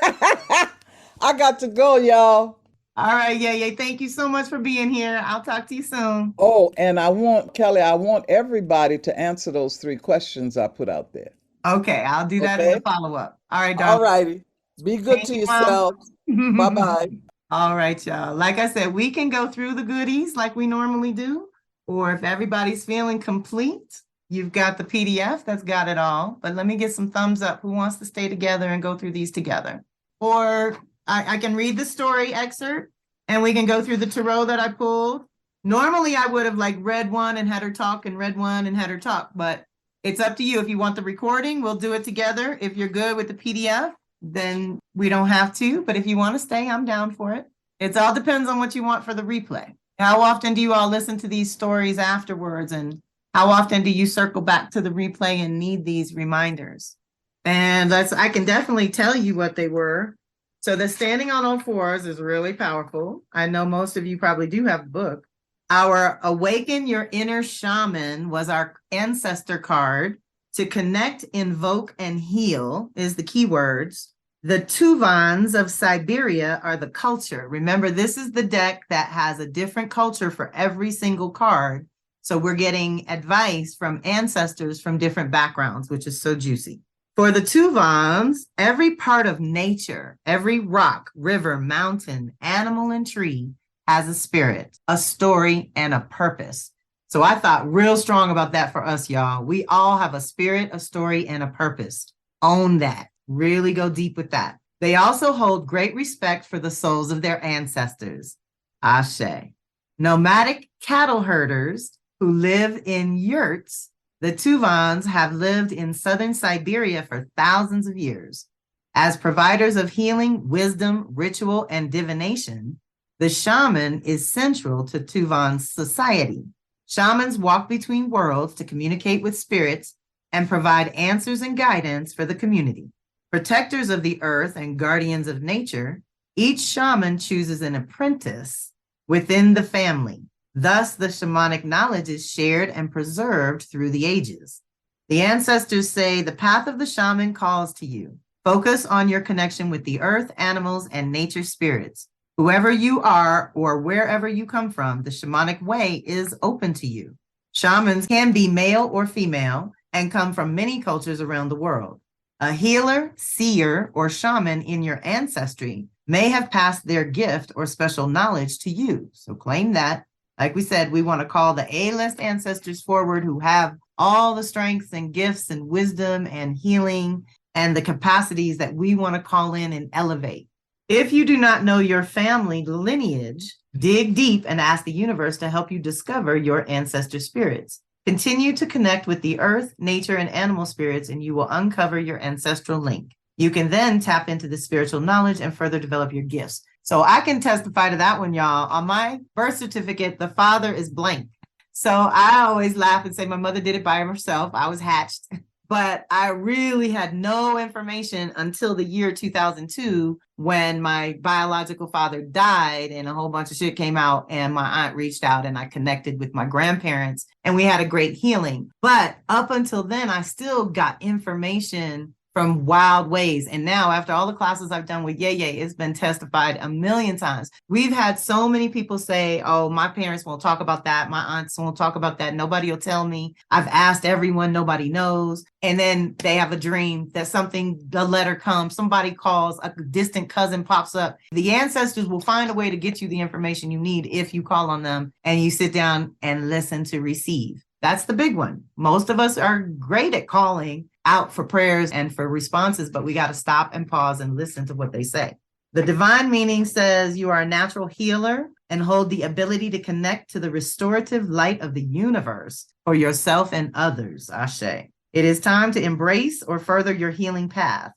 I got to go, y'all. All right, YeYe, thank you so much for being here. I'll talk to you soon. Oh, and I want everybody to answer those 3 questions I put out there. Okay, I'll do that in the follow-up. All right, darling. All righty. Be good to yourself. Bye-bye. All right, y'all. Like I said, we can go through the goodies like we normally do, or if everybody's feeling complete, you've got the PDF that's got it all. But let me get some thumbs up. Who wants to stay together and go through these together? Or I can read the story excerpt and we can go through the tarot that I pulled. Normally I would have like read one and had her talk and read one and had her talk, but it's up to you. If you want the recording, we'll do it together. If you're good with the PDF, then we don't have to. But if you want to stay, I'm down for it. It all depends on what you want for the replay. How often do you all listen to these stories afterwards? And how often do you circle back to the replay and need these reminders? And I can definitely tell you what they were. So the standing on all fours is really powerful. I know most of you probably do have a book. Our Awaken Your Inner Shaman was our ancestor card. To connect, invoke, and heal is the keywords. The Tuvans of Siberia are the culture. Remember, this is the deck that has a different culture for every single card. So we're getting advice from ancestors from different backgrounds, which is so juicy. For the Tuvans, every part of nature, every rock, river, mountain, animal, and tree has a spirit, a story, and a purpose. So I thought real strong about that for us, y'all. We all have a spirit, a story, and a purpose. Own that. Really go deep with that. They also hold great respect for the souls of their ancestors. Ashe. Nomadic cattle herders who live in yurts, the Tuvans have lived in southern Siberia for thousands of years. As providers of healing, wisdom, ritual, and divination, the shaman is central to Tuvan society. Shamans walk between worlds to communicate with spirits and provide answers and guidance for the community. Protectors of the earth and guardians of nature, each shaman chooses an apprentice within the family. Thus, the shamanic knowledge is shared and preserved through the ages. The ancestors say the path of the shaman calls to you. Focus on your connection with the earth, animals, and nature spirits. Whoever you are or wherever you come from, the shamanic way is open to you. Shamans can be male or female and come from many cultures around the world. A healer, seer, or shaman in your ancestry may have passed their gift or special knowledge to you. So claim that. Like we said, we want to call the A-list ancestors forward who have all the strengths and gifts and wisdom and healing and the capacities that we want to call in and elevate. If you do not know your family lineage, dig deep and ask the universe to help you discover your ancestor spirits. Continue to connect with the earth, nature, and animal spirits, and you will uncover your ancestral link. You can then tap into the spiritual knowledge and further develop your gifts. So I can testify to that one, y'all. On my birth certificate, the father is blank. So I always laugh and say my mother did it by herself. I was hatched. But I really had no information until the year 2002 when my biological father died and a whole bunch of shit came out and my aunt reached out and I connected with my grandparents and we had a great healing. But up until then, I still got information from wild ways. And now after all the classes I've done with YeYe, it's been testified a million times. We've had so many people say, oh, my parents won't talk about that. My aunts won't talk about that. Nobody will tell me. I've asked everyone, nobody knows. And then they have a dream that a letter comes, somebody calls, a distant cousin pops up. The ancestors will find a way to get you the information you need if you call on them and you sit down and listen to receive. That's the big one. Most of us are great at calling out for prayers and for responses, but we got to stop and pause and listen to what they say. The divine meaning says you are a natural healer and hold the ability to connect to the restorative light of the universe for yourself and others. Ashe. It is time to embrace or further your healing path.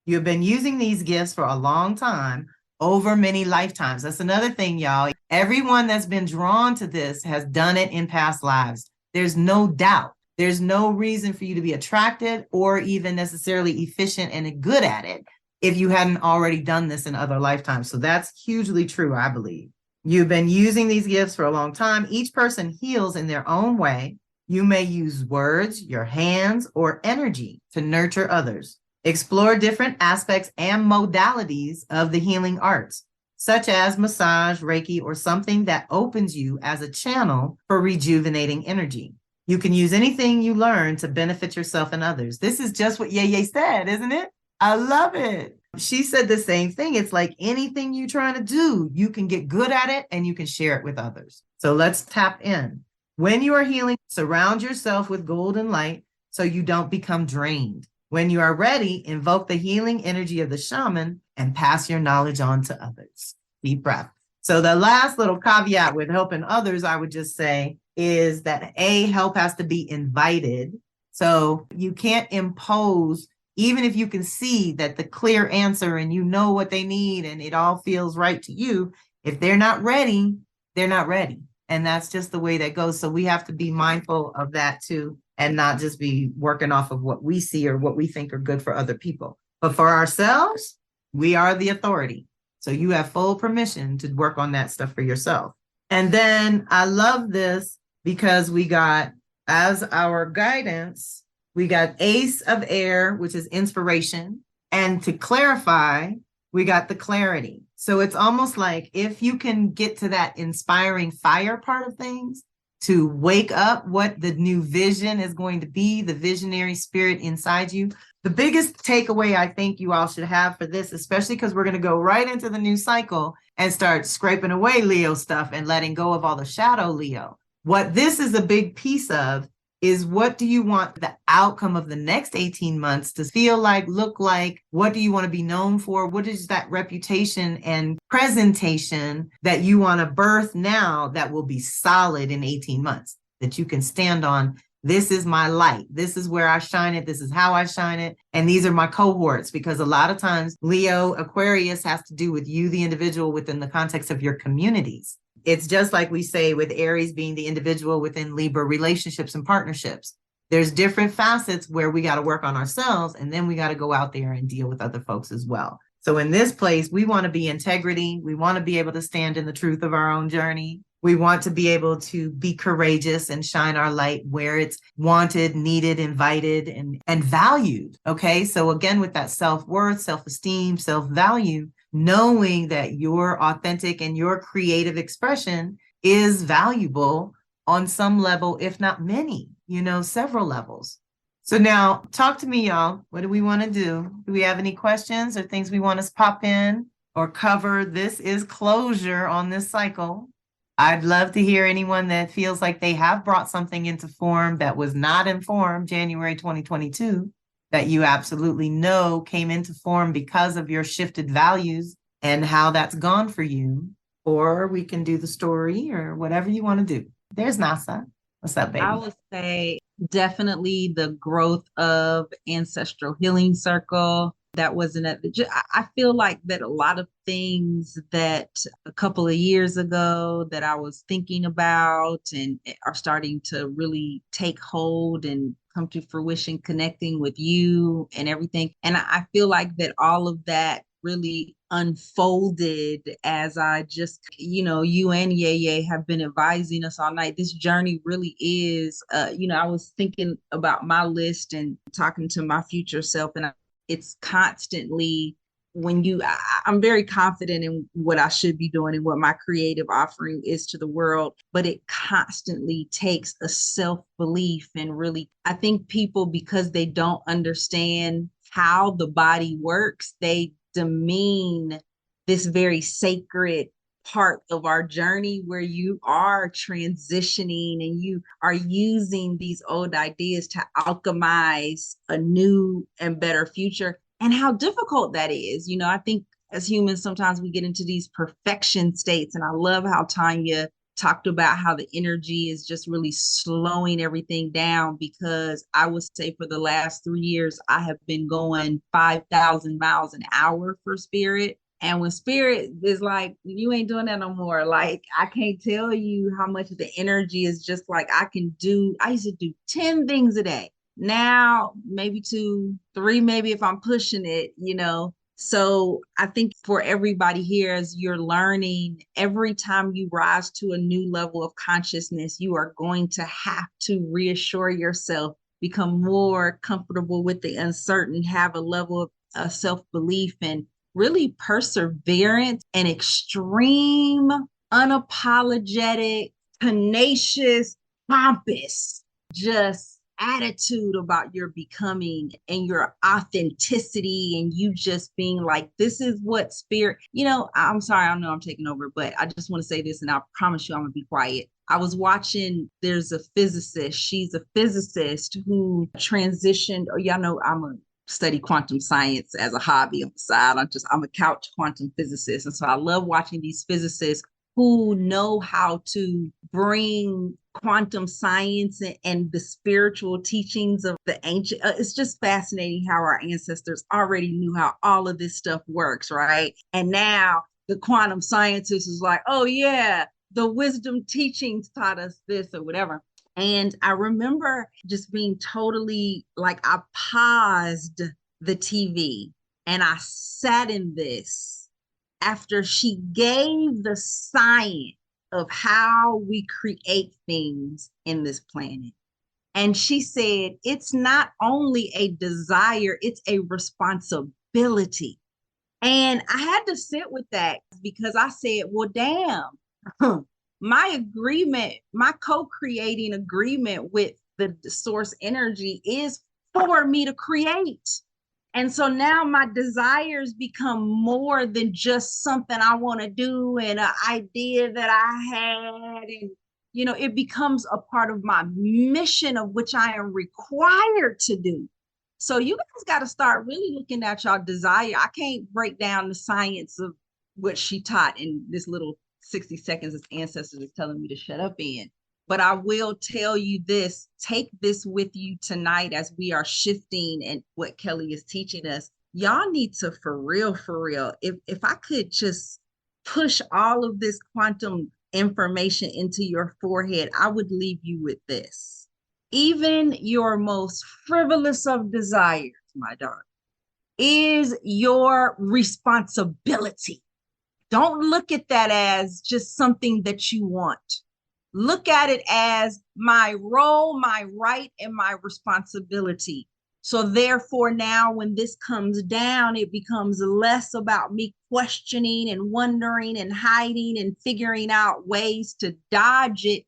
You have been using these gifts for a long time, over many lifetimes. That's another thing, y'all. Everyone that's been drawn to this has done it in past lives. There's no doubt. There's no reason for you to be attracted or even necessarily efficient and good at it if you hadn't already done this in other lifetimes. So that's hugely true, I believe. You've been using these gifts for a long time. Each person heals in their own way. You may use words, your hands, or energy to nurture others. Explore different aspects and modalities of the healing arts, such as massage, Reiki, or something that opens you as a channel for rejuvenating energy. You can use anything you learn to benefit yourself and others. This is just what YeYe said, isn't it? I love it. She said the same thing. It's like anything you're trying to do, you can get good at it and you can share it with others. So let's tap in. When you are healing, surround yourself with golden light so you don't become drained. When you are ready, invoke the healing energy of the shaman and pass your knowledge on to others. Deep breath. So the last little caveat with helping others, I would just say, is that help has to be invited. So you can't impose, even if you can see that the clear answer and you know what they need and it all feels right to you, if they're not ready, they're not ready. And that's just the way that goes. So we have to be mindful of that too, and not just be working off of what we see or what we think are good for other people. But for ourselves, we are the authority. So you have full permission to work on that stuff for yourself. And then I love this because we got, as our guidance, we got Ace of Air, which is inspiration. And to clarify, we got the clarity. So it's almost like if you can get to that inspiring fire part of things, to wake up what the new vision is going to be, the visionary spirit inside you. The biggest takeaway I think you all should have for this, especially because we're going to go right into the new cycle and start scraping away Leo stuff and letting go of all the shadow Leo. What this is a big piece of is, what do you want the outcome of the next 18 months to feel like, look like? What do you want to be known for? What is that reputation and presentation that you want to birth now that will be solid in 18 months, that you can stand on? This is my light. This is where I shine it. This is how I shine it. And these are my cohorts, because a lot of times Leo Aquarius has to do with you, the individual, within the context of your communities. It's just like we say with Aries being the individual within Libra, relationships and partnerships. There's different facets where we got to work on ourselves, and then we got to go out there and deal with other folks as well. So in this place, we want to be integrity. We want to be able to stand in the truth of our own journey. We want to be able to be courageous and shine our light where it's wanted, needed, invited, and valued. Okay. So again, with that self-worth, self-esteem, self-value, knowing that your authentic and your creative expression is valuable on some level, if not many, several levels. So now talk to me, y'all. What do we want to do? Do we have any questions or things we want to pop in or cover? This is closure on this cycle. I'd love to hear anyone that feels like they have brought something into form that was not in form January 2022, that you absolutely know came into form because of your shifted values and how that's gone for you. Or we can do the story or whatever you want to do. There's Nasa. What's up, baby? I would say definitely the growth of Ancestral Healing Circle. That wasn't I feel like that a lot of things that a couple of years ago that I was thinking about and are starting to really take hold and come to fruition, connecting with you and everything. And I feel like that all of that really unfolded as I just, you and YeYe have been advising us all night. This journey really is, I was thinking about my list and talking to my future self, and it's constantly I'm very confident in what I should be doing and what my creative offering is to the world, but it constantly takes a self-belief. And really, I think people, because they don't understand how the body works, they demean this very sacred part of our journey where you are transitioning and you are using these old ideas to alchemize a new and better future, and how difficult that is. I think as humans, sometimes we get into these perfection states. And I love how Tanya talked about how the energy is just really slowing everything down, because I would say for the last 3 years, I have been going 5,000 miles an hour for spirit. And when spirit is like, you ain't doing that no more, like, I can't tell you how much the energy is just like, I used to do 10 things a day. Now, maybe 2, 3, maybe if I'm pushing it, you know. So I think for everybody here, as you're learning, every time you rise to a new level of consciousness, you are going to have to reassure yourself, become more comfortable with the uncertain, have a level of self-belief, and really perseverance and extreme, unapologetic, tenacious, pompous, just attitude about your becoming and your authenticity, and you just being like, this is what spirit, you know. I'm sorry, I know I'm taking over, but I just want to say this, and I promise you I'm gonna be quiet. I was watching, there's a physicist, she's a physicist who transitioned, or y'all know I'm a study quantum science as a hobby on the side. I'm a couch quantum physicist. And so I love watching these physicists who know how to bring quantum science and the spiritual teachings of the ancient. It's just fascinating how our ancestors already knew how all of this stuff works, right? And now the quantum scientist is like, oh yeah, the wisdom teachings taught us this or whatever. And I remember just being totally like, I paused the TV and I sat in this after she gave the science of how we create things in this planet. And she said, it's not only a desire, it's a responsibility. And I had to sit with that, because I said, well, damn. My agreement, my co-creating agreement with the source energy is for me to create. And so now my desires become more than just something I want to do and an idea that I had. And, you know, it becomes a part of my mission, of which I am required to do. So you guys got to start really looking at y'all desire. I can't break down the science of what she taught in this little 60 seconds as ancestors is telling me to shut up in. But I will tell you this, take this with you tonight as we are shifting and what Kelly is teaching us. Y'all need to, for real, if I could just push all of this quantum information into your forehead, I would leave you with this. Even your most frivolous of desires, my darling, is your responsibility. Don't look at that as just something that you want. Look at it as my role, my right, and my responsibility. So therefore, now when this comes down, it becomes less about me questioning and wondering and hiding and figuring out ways to dodge it.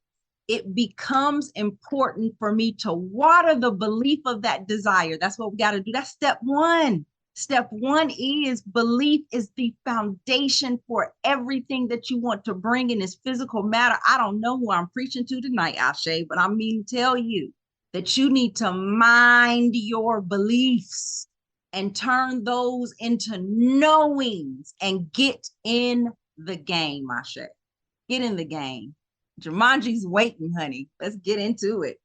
It becomes important for me to water the belief of that desire. That's what we got to do. That's step one. Step one is belief is the foundation for everything that you want to bring in this physical matter. I don't know who I'm preaching to tonight, Ashe, but I mean to tell you that you need to mind your beliefs and turn those into knowings and get in the game, Ashe. Get in the game. Jumanji's waiting, honey. Let's get into it.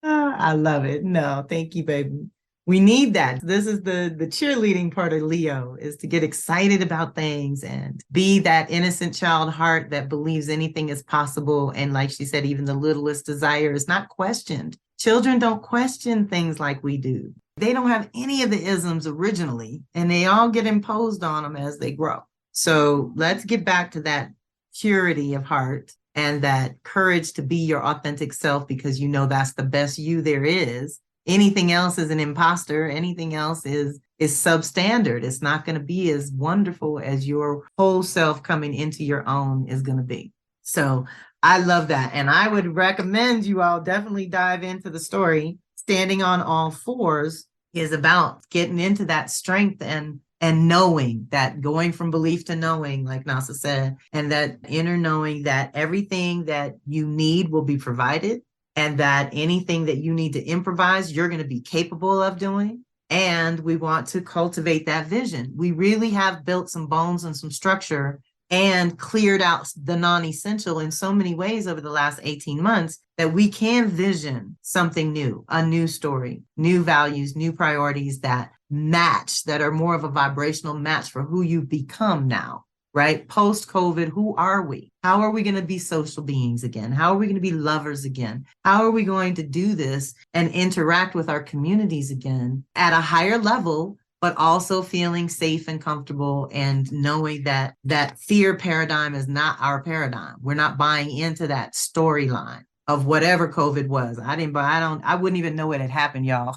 I love it. No, thank you, baby. We need that. This is the cheerleading part of Leo, is to get excited about things and be that innocent child heart that believes anything is possible. And like she said, even the littlest desire is not questioned. Children don't question things like we do. They don't have any of the isms originally, and they all get imposed on them as they grow. So let's get back to that purity of heart and that courage to be your authentic self, because you know that's the best you there is. Anything else is an imposter. Anything else is substandard. It's not going to be as wonderful as your whole self coming into your own is going to be. So I love that. And I would recommend you all definitely dive into the story. Standing on All Fours is about getting into that strength and knowing that, going from belief to knowing, like Nasa said, and that inner knowing that everything that you need will be provided, and that anything that you need to improvise, you're going to be capable of doing. And we want to cultivate that vision. We really have built some bones and some structure and cleared out the non-essential in so many ways over the last 18 months that we can vision something new, a new story, new values, new priorities that match, that are more of a vibrational match for who you've become now, right? Post-COVID, who are we? How are we going to be social beings again? How are we going to be lovers again? How are we going to do this and interact with our communities again at a higher level, but also feeling safe and comfortable and knowing that that fear paradigm is not our paradigm. We're not buying into that storyline of whatever COVID was. I wouldn't even know it had happened, y'all,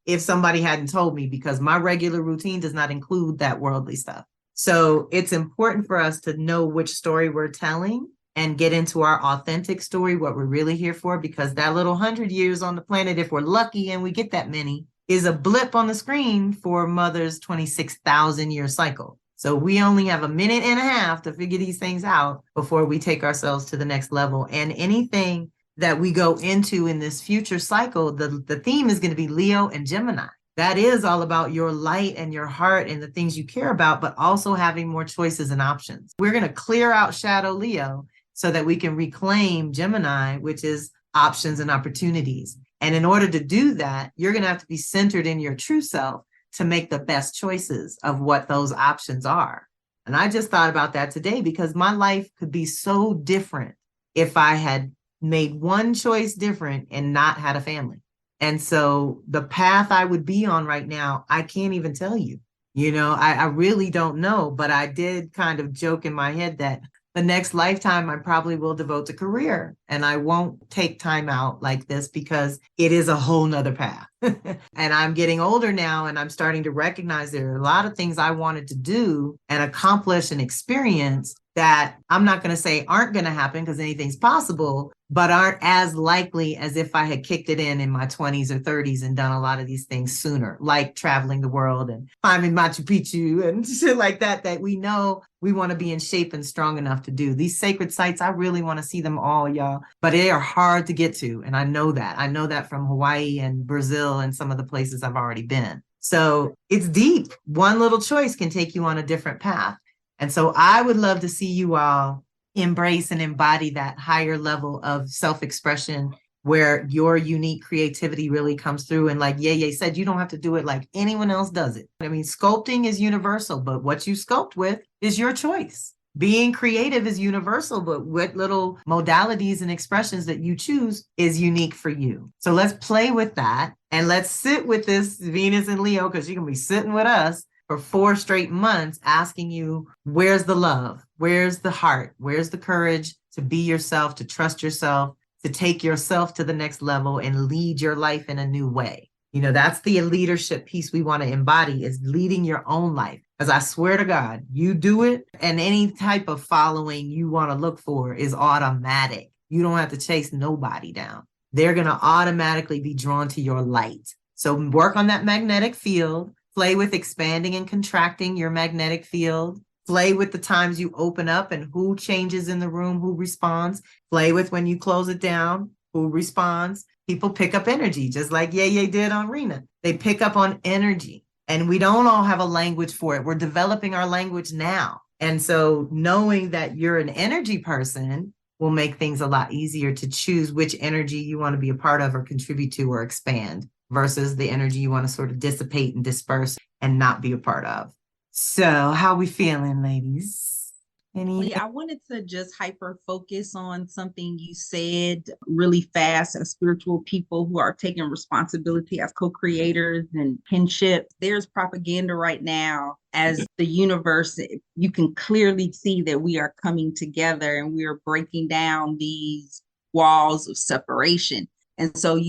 if somebody hadn't told me, because my regular routine does not include that worldly stuff. So it's important for us to know which story we're telling and get into our authentic story, what we're really here for, because that little 100 years on the planet, if we're lucky and we get that many, is a blip on the screen for Mother's 26,000 year cycle. So we only have a minute and a half to figure these things out before we take ourselves to the next level. And anything that we go into in this future cycle, the theme is going to be Leo and Gemini. That is all about your light and your heart and the things you care about, but also having more choices and options. We're going to clear out Shadow Leo so that we can reclaim Gemini, which is options and opportunities. And in order to do that, you're going to have to be centered in your true self to make the best choices of what those options are. And I just thought about that today because my life could be so different if I had made one choice different and not had a family. And so the path I would be on right now, I can't even tell you. You know, I really don't know, but I did kind of joke in my head that the next lifetime I probably will devote to career and I won't take time out like this because it is a whole nother path. And I'm getting older now and I'm starting to recognize there are a lot of things I wanted to do and accomplish and experience that I'm not going to say aren't going to happen because anything's possible, but aren't as likely as if I had kicked it in my 20s or 30s and done a lot of these things sooner, like traveling the world and climbing Machu Picchu and shit like that, that we know we want to be in shape and strong enough to do. These sacred sites, I really want to see them all, y'all, but they are hard to get to. And I know that. I know that from Hawaii and Brazil and some of the places I've already been. So it's deep. One little choice can take you on a different path. And so I would love to see you all embrace and embody that higher level of self-expression where your unique creativity really comes through. And like YeYe said, you don't have to do it like anyone else does it. I mean, sculpting is universal, but what you sculpt with is your choice. Being creative is universal, but what little modalities and expressions that you choose is unique for you. So let's play with that and let's sit with this Venus and Leo, because you're going to be sitting with us for 4 straight months asking you, where's the love? Where's the heart? Where's the courage to be yourself, to trust yourself, to take yourself to the next level and lead your life in a new way? You know, that's the leadership piece we want to embody, is leading your own life. Because I swear to God, you do it and any type of following you want to look for is automatic. You don't have to chase nobody down. They're going to automatically be drawn to your light. So work on that magnetic field. Play with expanding and contracting your magnetic field. Play with the times you open up and who changes in the room, who responds. Play with when you close it down, who responds. People pick up energy, just like YeYe did on Rena. They pick up on energy. And we don't all have a language for it. We're developing our language now. And so knowing that you're an energy person will make things a lot easier to choose which energy you want to be a part of or contribute to or expand, versus the energy you want to sort of dissipate and disperse and not be a part of. So how we feeling, ladies? Yeah, I wanted to just hyper focus on something you said really fast. As spiritual people who are taking responsibility as co-creators and kinship, there's propaganda right now as the universe. You can clearly see that we are coming together and we are breaking down these walls of separation. And so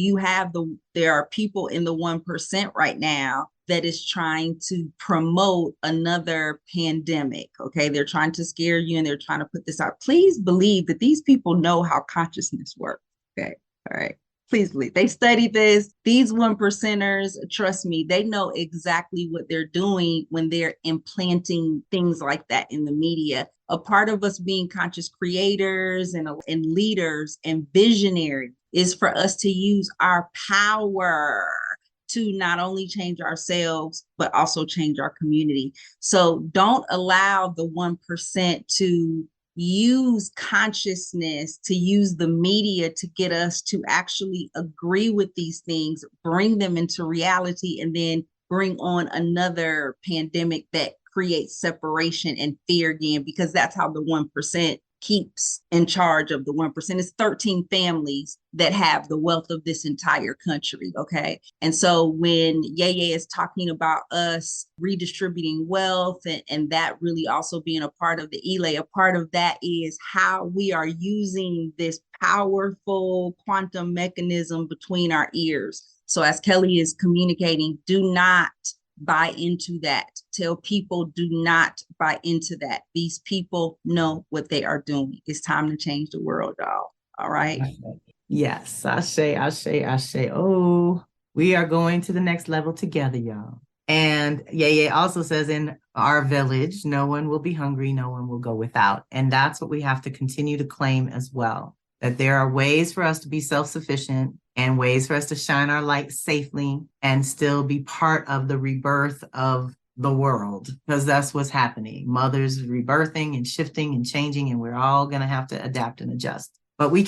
there are people in the 1% right now that is trying to promote another pandemic. Okay. They're trying to scare you and they're trying to put this out. Please believe that these people know how consciousness works. Okay. All right. Please believe they study this. These 1%ers, trust me, they know exactly what they're doing when they're implanting things like that in the media. A part of us being conscious creators and leaders and visionaries is for us to use our power to not only change ourselves, but also change our community. So don't allow the 1% to use consciousness, to use the media to get us to actually agree with these things, bring them into reality, and then bring on another pandemic that creates separation and fear again, because that's how the 1% keeps in charge of the 1%. It's 13 families that have the wealth of this entire country, okay? And so when YeYe is talking about us redistributing wealth and that really also being a part of the Elay, a part of that is how we are using this powerful quantum mechanism between our ears. So as Kelly is communicating, do not buy into that. Tell people, do not buy into that. These people know what they are doing. It's time to change the world, y'all. All right. Yes, Ashe. Oh, we are going to the next level together, y'all. And YeYe also says, in our village, no one will be hungry, no one will go without. And that's what we have to continue to claim as well, that there are ways for us to be self-sufficient and ways for us to shine our light safely and still be part of the rebirth of the world, because that's what's happening. Mothers rebirthing and shifting and changing, and we're all going to have to adapt and adjust. But we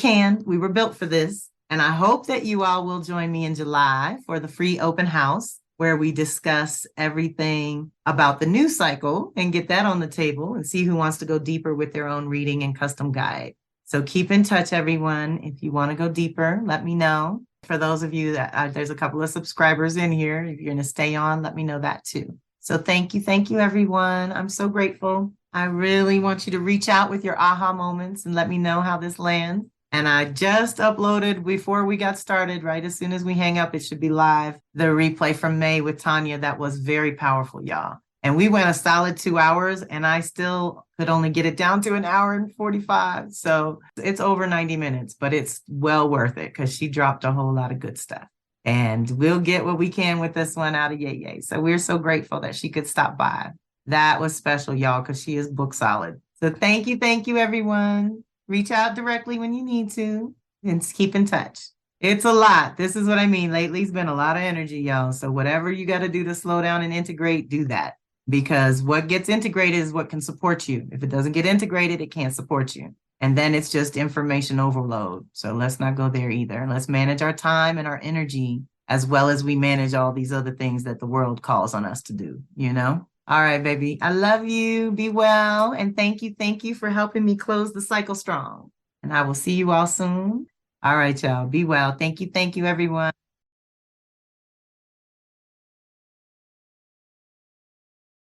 were built for this. And I hope that you all will join me in July for the free open house, where we discuss everything about the new cycle and get that on the table and see who wants to go deeper with their own reading and custom guide. So keep in touch, everyone. If you want to go deeper, let me know. For those of you that there's a couple of subscribers in here, if you're going to stay on, let me know that too. So thank you, everyone. I'm so grateful. I really want you to reach out with your aha moments and let me know how this lands. And I just uploaded before we got started, right as soon as we hang up, it should be live, the replay from May with Tanya. That was very powerful, y'all. And we went a solid 2 hours, and I still could only get it down to 1 hour and 45. So it's over 90 minutes, but it's well worth it because she dropped a whole lot of good stuff. And we'll get what we can with this one out of YeYe. So we're so grateful that she could stop by. That was special, y'all, because she is book solid. So thank you, everyone. Reach out directly when you need to and keep in touch. It's a lot. This is what I mean. Lately, it's been a lot of energy, y'all. So whatever you got to do to slow down and integrate, do that. Because what gets integrated is what can support you. If it doesn't get integrated, it can't support you. And then it's just information overload. So let's not go there either. Let's manage our time and our energy as well as we manage all these other things that the world calls on us to do, you know? All right, baby. I love you. Be well. And thank you for helping me close the cycle strong. And I will see you all soon. All right, y'all. Be well. Thank you, everyone.